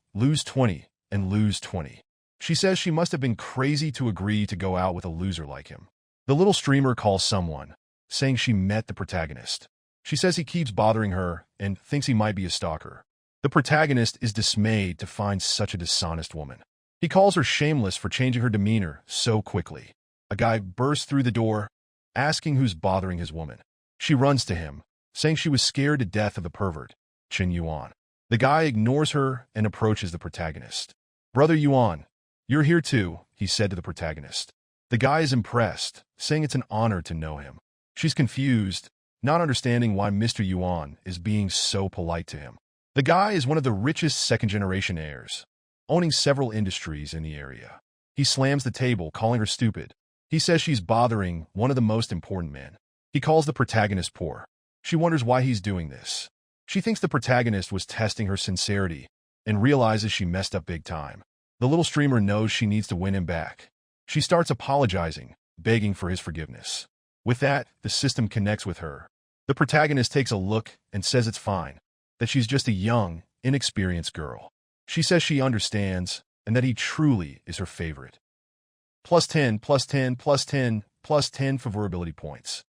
and lose 20. She says she must have been crazy to agree to go out with a loser like him. The little streamer calls someone, saying she met the protagonist. She says he keeps bothering her and thinks he might be a stalker. The protagonist is dismayed to find such a dishonest woman. He calls her shameless for changing her demeanor so quickly. A guy bursts through the door, asking who's bothering his woman. She runs to him, saying she was scared to death of the pervert, Chen Yuan. The guy ignores her and approaches the protagonist. "Brother Yuan, you're here too," he said to the protagonist. The guy is impressed, saying it's an honor to know him. She's confused, not understanding why Mr. Yuan is being so polite to him. The guy is one of the richest second-generation heirs, owning several industries in the area. He slams the table, calling her stupid. He says she's bothering one of the most important men. He calls the protagonist poor. She wonders why he's doing this. She thinks the protagonist was testing her sincerity and realizes she messed up big time. The little streamer knows she needs to win him back. She starts apologizing, begging for his forgiveness. With that, the system connects with her. The protagonist takes a look and says it's fine, that she's just a young, inexperienced girl. She says she understands and that he truly is her favorite. +10, +10, +10, +10 favorability points.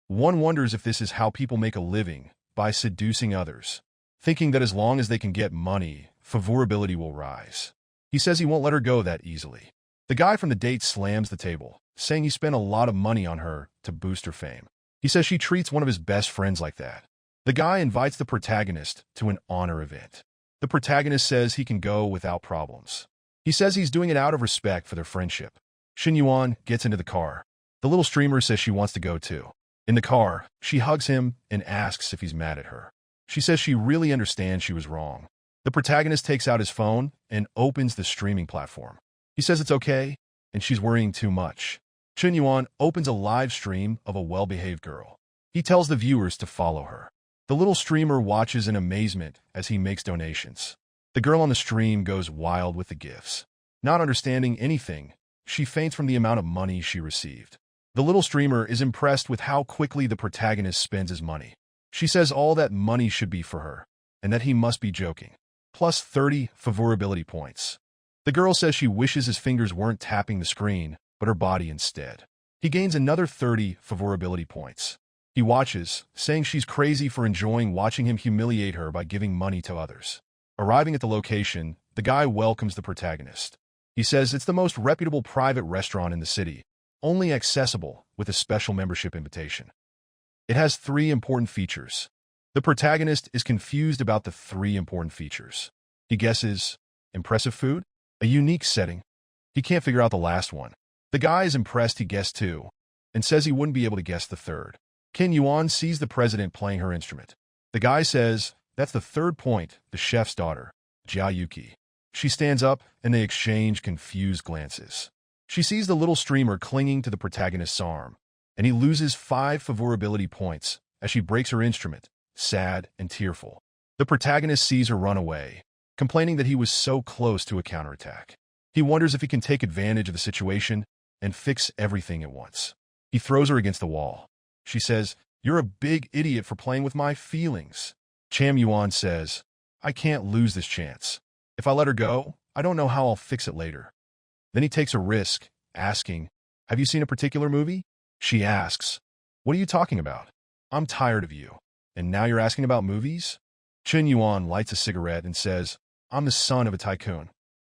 One wonders if this is how people make a living, by seducing others, thinking that as long as they can get money, favorability will rise. He says he won't let her go that easily. The guy from the date slams the table, saying he spent a lot of money on her to boost her fame. He says she treats one of his best friends like that. The guy invites the protagonist to an honor event. The protagonist says he can go without problems. He says he's doing it out of respect for their friendship. Xin Yuan gets into the car. The little streamer says she wants to go too. In the car, she hugs him and asks if he's mad at her. She says she really understands she was wrong. The protagonist takes out his phone and opens the streaming platform. He says it's okay, and she's worrying too much. Chen Yuan opens a live stream of a well-behaved girl. He tells the viewers to follow her. The little streamer watches in amazement as he makes donations. The girl on the stream goes wild with the gifts. Not understanding anything, she faints from the amount of money she received. The little streamer is impressed with how quickly the protagonist spends his money. She says all that money should be for her, and that he must be joking. +30 favorability points. The girl says she wishes his fingers weren't tapping the screen, but her body instead. He gains another 30 favorability points. He watches, saying she's crazy for enjoying watching him humiliate her by giving money to others. Arriving at the location, the guy welcomes the protagonist. He says it's the most reputable private restaurant in the city, only accessible with a special membership invitation. It has 3 important features. The protagonist is confused about the 3 important features. He guesses, impressive food? A unique setting. He can't figure out the last one. The guy is impressed he guessed 2, and says he wouldn't be able to guess the 3rd. Kin Yuan sees the president playing her instrument. The guy says, that's the 3rd point, the chef's daughter, Jia Yuki. She stands up, and they exchange confused glances. She sees the little streamer clinging to the protagonist's arm, and he loses 5 favorability points as she breaks her instrument, sad and tearful. The protagonist sees her run away, complaining that he was so close to a counterattack. He wonders if he can take advantage of the situation and fix everything at once. He throws her against the wall. She says, "You're a big idiot for playing with my feelings." Cham Yuan says, "I can't lose this chance. If I let her go, I don't know how I'll fix it later." Then he takes a risk, asking, "Have you seen a particular movie?" She asks, "What are you talking about? I'm tired of you. And now you're asking about movies?" Chen Yuan lights a cigarette and says, "I'm the son of a tycoon.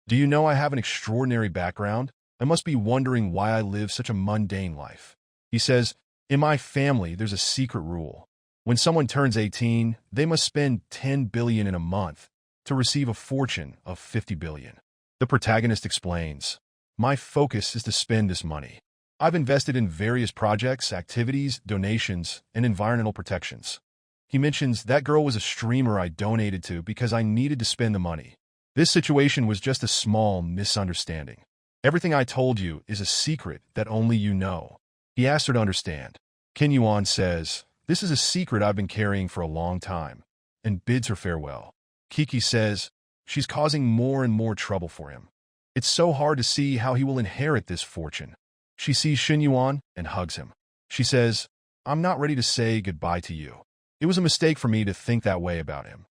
Do you know I have an extraordinary background? I must be wondering why I live such a mundane life." He says, "In my family, there's a secret rule. When someone turns 18, they must spend 10 billion in a month to receive a fortune of 50 billion. The protagonist explains, "My focus is to spend this money. I've invested in various projects, activities, donations, and environmental protections." He mentions, "That girl was a streamer I donated to because I needed to spend the money. This situation was just a small misunderstanding. Everything I told you is a secret that only you know." He asks her to understand. Ken Yuan says, "This is a secret I've been carrying for a long time," and bids her farewell. Kiki says, she's causing more and more trouble for him. It's so hard to see how he will inherit this fortune. She sees Shin Yuan and hugs him. She says, "I'm not ready to say goodbye to you. It was a mistake for me to think that way about him."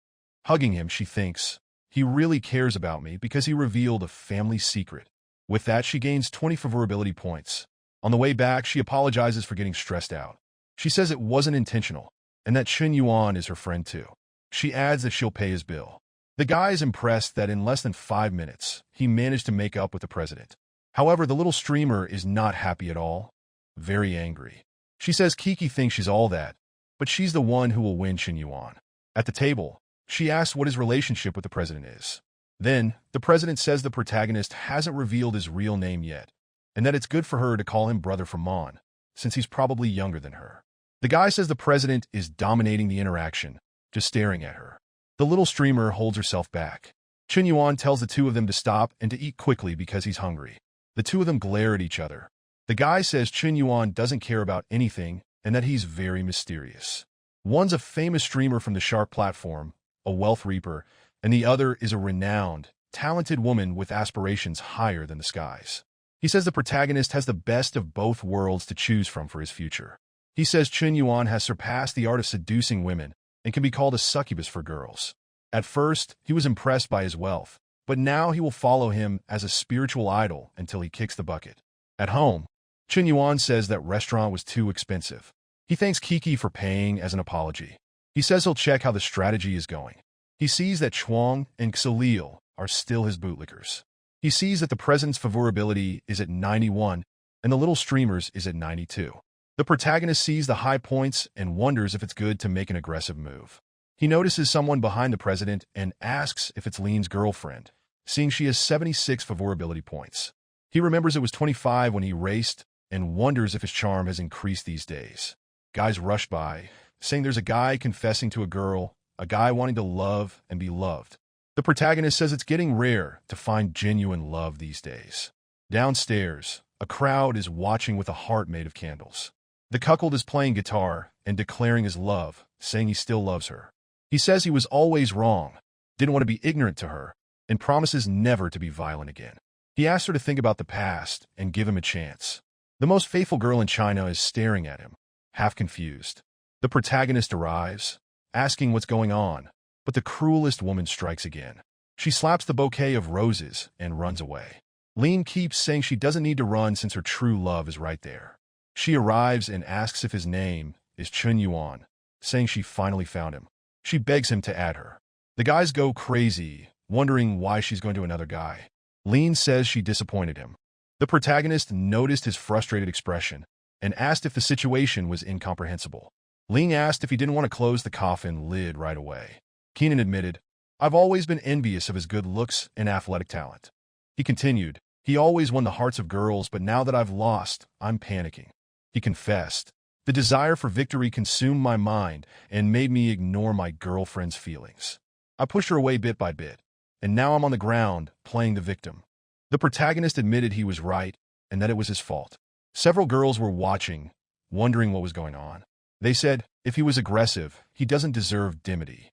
Hugging him, she thinks, he really cares about me because he revealed a family secret. With that, she gains 20 favorability points. On the way back, she apologizes for getting stressed out. She says it wasn't intentional, and that Shin Yuan is her friend too. She adds that she'll pay his bill. The guy is impressed that in less than 5 minutes, he managed to make up with the president. However, the little streamer is not happy at all, very angry. She says Kiki thinks she's all that, but she's the one who will win Shin Yuan. At the table, she asks what his relationship with the president is. Then, the president says the protagonist hasn't revealed his real name yet, and that it's good for her to call him brother from Mon, since he's probably younger than her. The guy says the president is dominating the interaction, just staring at her. The little streamer holds herself back. Chen Yuan tells the 2 of them to stop and to eat quickly because he's hungry. The 2 of them glare at each other. The guy says Chen Yuan doesn't care about anything and that he's very mysterious. One's a famous streamer from the Shark platform, a wealth reaper, and the other is a renowned, talented woman with aspirations higher than the skies. He says the protagonist has the best of both worlds to choose from for his future. He says Chen Yuan has surpassed the art of seducing women and can be called a succubus for girls. At first, he was impressed by his wealth, but now he will follow him as a spiritual idol until he kicks the bucket. At home, Chen Yuan says that restaurant was too expensive. He thanks Kiki for paying as an apology. He says he'll check how the strategy is going. He sees that Chuang and Xalil are still his bootlickers. He sees that the president's favorability is at 91 and the little streamer's is at 92. The protagonist sees the high points and wonders if it's good to make an aggressive move. He notices someone behind the president and asks if it's Lean's girlfriend, seeing she has 76 favorability points. He remembers it was 25 when he raced and wonders if his charm has increased these days. Guys rush by, saying there's a guy confessing to a girl, a guy wanting to love and be loved. The protagonist says it's getting rare to find genuine love these days. Downstairs, a crowd is watching with a heart made of candles. The cuckold is playing guitar and declaring his love, saying he still loves her. He says he was always wrong, didn't want to be ignorant to her, and promises never to be violent again. He asks her to think about the past and give him a chance. The most faithful girl in China is staring at him, half confused. The protagonist arrives, asking what's going on, but the cruelest woman strikes again. She slaps the bouquet of roses and runs away. Lean keeps saying she doesn't need to run since her true love is right there. She arrives and asks if his name is Chen Yuan, saying she finally found him. She begs him to add her. The guys go crazy, wondering why she's going to another guy. Lean says she disappointed him. The protagonist noticed his frustrated expression and asked if the situation was incomprehensible. Ling asked if he didn't want to close the coffin lid right away. Keenan admitted, "I've always been envious of his good looks and athletic talent." He continued, "He always won the hearts of girls, but now that I've lost, I'm panicking." He confessed, "The desire for victory consumed my mind and made me ignore my girlfriend's feelings. I pushed her away bit by bit, and now I'm on the ground, playing the victim." The protagonist admitted he was right and that it was his fault. Several girls were watching, wondering what was going on. They said, if he was aggressive, he doesn't deserve dimity.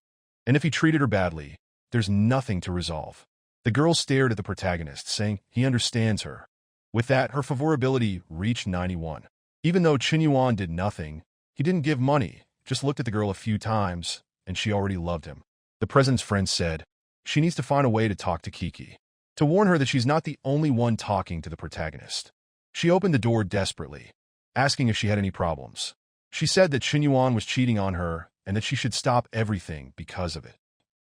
And if he treated her badly, there's nothing to resolve. The girl stared at the protagonist, saying he understands her. With that, her favorability reached 91. Even though Chen Yuan did nothing, he didn't give money, just looked at the girl a few times, and she already loved him. The president's friend said, she needs to find a way to talk to Kiki, to warn her that she's not the only one talking to the protagonist. She opened the door desperately, asking if she had any problems. She said that Chen Yuan was cheating on her and that she should stop everything because of it,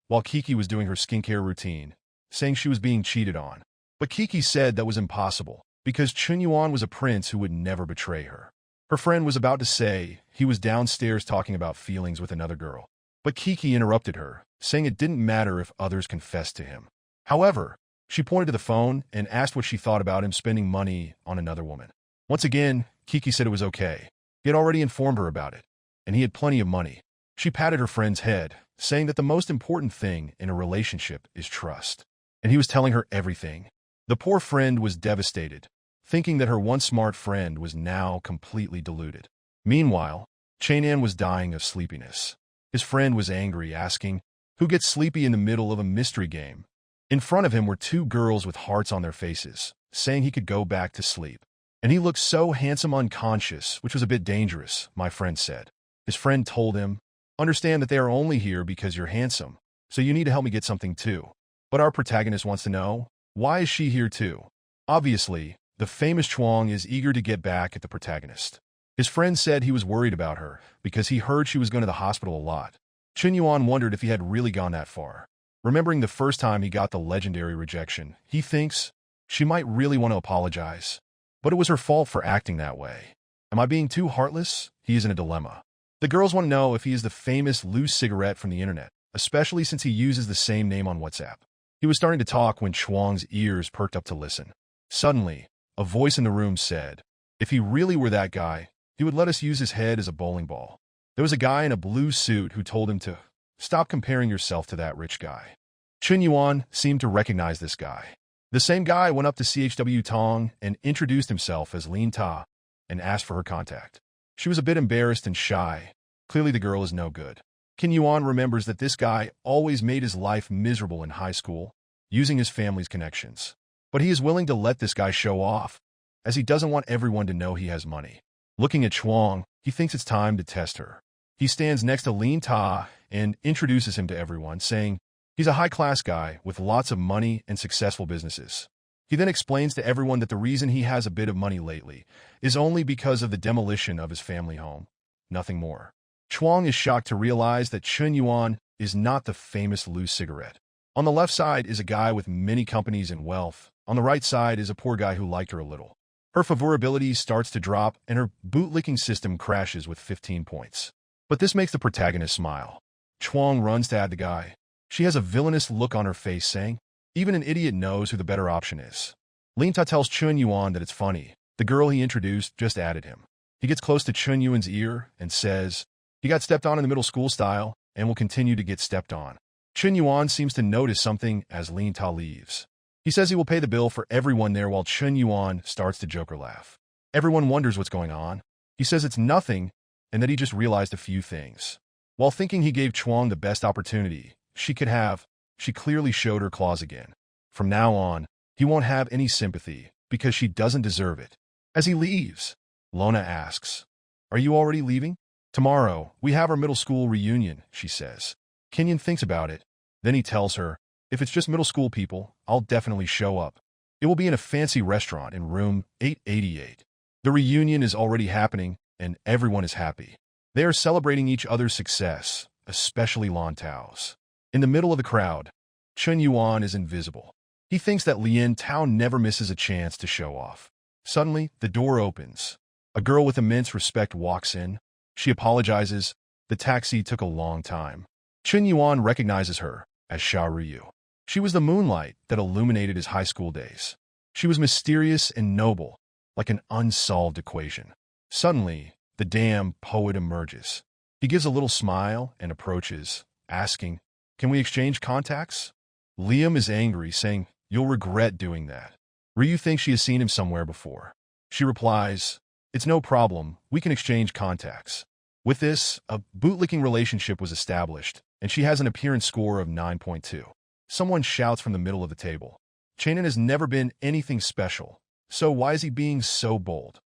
while Kiki was doing her skincare routine, saying she was being cheated on. But Kiki said that was impossible, because Chen Yuan was a prince who would never betray her. Her friend was about to say he was downstairs talking about feelings with another girl, but Kiki interrupted her, saying it didn't matter if others confessed to him. However, she pointed to the phone and asked what she thought about him spending money on another woman. Once again, Kiki said it was okay. He had already informed her about it, and he had plenty of money. She patted her friend's head, saying that the most important thing in a relationship is trust. And he was telling her everything. The poor friend was devastated, thinking that her once smart friend was now completely deluded. Meanwhile, Chainan was dying of sleepiness. His friend was angry, asking, "Who gets sleepy in the middle of a mystery game?" In front of him were two girls with hearts on their faces, saying he could go back to sleep. And he looked so handsome unconscious, which was a bit dangerous, my friend said. His friend told him, "Understand that they are only here because you're handsome, so you need to help me get something too." But our protagonist wants to know, why is she here too? Obviously, the famous Chuang is eager to get back at the protagonist. His friend said he was worried about her because he heard she was going to the hospital a lot. Chen Yuan wondered if he had really gone that far. Remembering the first time he got the legendary rejection, he thinks she might really want to apologize. But it was her fault for acting that way. Am I being too heartless? He is in a dilemma. The girls want to know if he is the famous loose cigarette from the internet, especially since he uses the same name on WhatsApp. He was starting to talk when Chuang's ears perked up to listen. Suddenly, a voice in the room said, if he really were that guy, he would let us use his head as a bowling ball. There was a guy in a blue suit who told him to stop comparing yourself to that rich guy. Chen Yuan seemed to recognize this guy. The same guy went up to CHW Tong and introduced himself as Lin Ta and asked for her contact. She was a bit embarrassed and shy. Clearly the girl is no good. Chen Yuan remembers that this guy always made his life miserable in high school, using his family's connections. But he is willing to let this guy show off, as he doesn't want everyone to know he has money. Looking at Chuang, he thinks it's time to test her. He stands next to Lin Ta and introduces him to everyone, saying he's a high-class guy with lots of money and successful businesses. He then explains to everyone that the reason he has a bit of money lately is only because of the demolition of his family home. Nothing more. Chuang is shocked to realize that Chen Yuan is not the famous loose cigarette. On the left side is a guy with many companies and wealth. On the right side is a poor guy who liked her a little. Her favorability starts to drop and her bootlicking system crashes with 15 points. But this makes the protagonist smile. Chuang runs to add the guy. She has a villainous look on her face, saying, even an idiot knows who the better option is. Lin Ta tells Chen Yuan that it's funny. The girl he introduced just added him. He gets close to Chen Yuan's ear and says, he got stepped on in the middle school style and will continue to get stepped on. Chen Yuan seems to notice something as Lin Ta leaves. He says he will pay the bill for everyone there while Chen Yuan starts to Joker laugh. Everyone wonders what's going on. He says it's nothing and that he just realized a few things. While thinking he gave Chuang the best opportunity she could have, she clearly showed her claws again. From now on, he won't have any sympathy because she doesn't deserve it. As he leaves, Lona asks, are you already leaving? Tomorrow, we have our middle school reunion, she says. Kenyon thinks about it. Then he tells her, if it's just middle school people, I'll definitely show up. It will be in a fancy restaurant in room 888. The reunion is already happening, and everyone is happy. They are celebrating each other's success, especially Lan Tao's. In the middle of the crowd, Chen Yuan is invisible. He thinks that Lien Tao never misses a chance to show off. Suddenly, the door opens. A girl with immense respect walks in. She apologizes. The taxi took a long time. Chen Yuan recognizes her as Xia Ruyu. She was the moonlight that illuminated his high school days. She was mysterious and noble, like an unsolved equation. Suddenly, the damn poet emerges. He gives a little smile and approaches, asking, "Can we exchange contacts?" Liam is angry, saying, "You'll regret doing that." Ryu thinks she has seen him somewhere before. She replies, "It's no problem, we can exchange contacts." With this, a bootlicking relationship was established, and she has an appearance score of 9.2. Someone shouts from the middle of the table, "Chanen has never been anything special, so why is he being so bold?"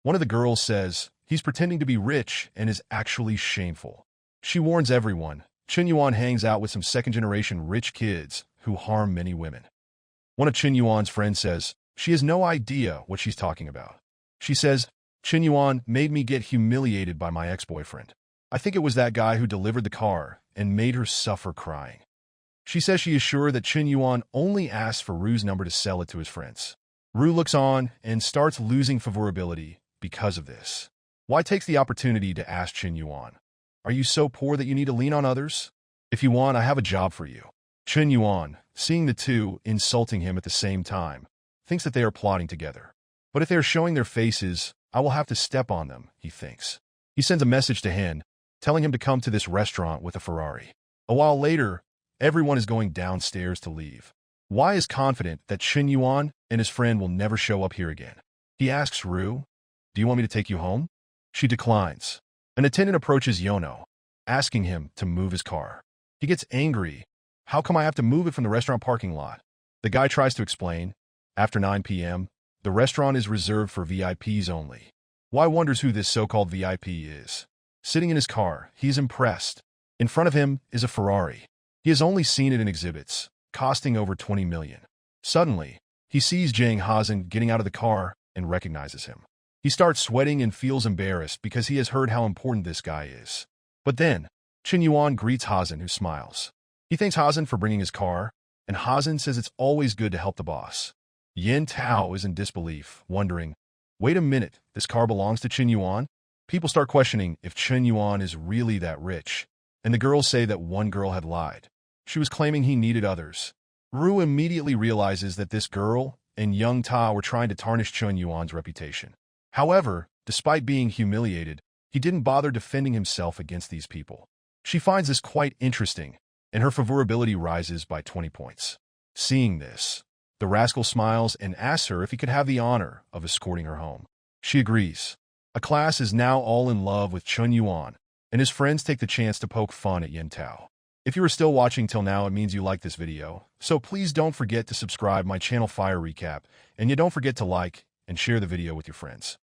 One of the girls says, "He's pretending to be rich and is actually shameful." She warns everyone, Chen Yuan hangs out with some second-generation rich kids who harm many women. One of Chen Yuan's friends says, she has no idea what she's talking about. She says, "Chen Yuan made me get humiliated by my ex-boyfriend. I think it was that guy who delivered the car and made her suffer crying." She says she is sure that Chen Yuan only asked for Ru's number to sell it to his friends. Ru looks on and starts losing favorability because of this. Why takes the opportunity to ask Chen Yuan, "Are you so poor that you need to lean on others? If you want, I have a job for you." Chen Yuan, seeing the two insulting him at the same time, thinks that they are plotting together. But if they are showing their faces, I will have to step on them, he thinks. He sends a message to Hen, telling him to come to this restaurant with a Ferrari. A while later, everyone is going downstairs to leave. Wai is confident that Chen Yuan and his friend will never show up here again. He asks Ru, "Do you want me to take you home?" She declines. An attendant approaches Yono, asking him to move his car. He gets angry. "How come I have to move it from the restaurant parking lot?" The guy tries to explain. After 9 p.m., the restaurant is reserved for VIPs only. Wai wonders who this so-called VIP is. Sitting in his car, he is impressed. In front of him is a Ferrari. He has only seen it in exhibits, costing over 20 million. Suddenly, he sees Jang Hazen getting out of the car and recognizes him. He starts sweating and feels embarrassed because he has heard how important this guy is. But then, Chen Yuan greets Hazen, who smiles. He thanks Hazen for bringing his car, and Hazen says it's always good to help the boss. Yen Tao is in disbelief, wondering, "Wait a minute, this car belongs to Chen Yuan?" People start questioning if Chen Yuan is really that rich, and the girls say that one girl had lied. She was claiming he needed others. Ru immediately realizes that this girl and Young Ta were trying to tarnish Chen Yuan's reputation. However, despite being humiliated, he didn't bother defending himself against these people. She finds this quite interesting, and her favorability rises by 20 points. Seeing this, the rascal smiles and asks her if he could have the honor of escorting her home. She agrees. A class is now all in love with Chen Yuan, and his friends take the chance to poke fun at Yen Tao. If you are still watching till now, it means you like this video, so please don't forget to subscribe my channel Fire Recap, and you don't forget to like and share the video with your friends.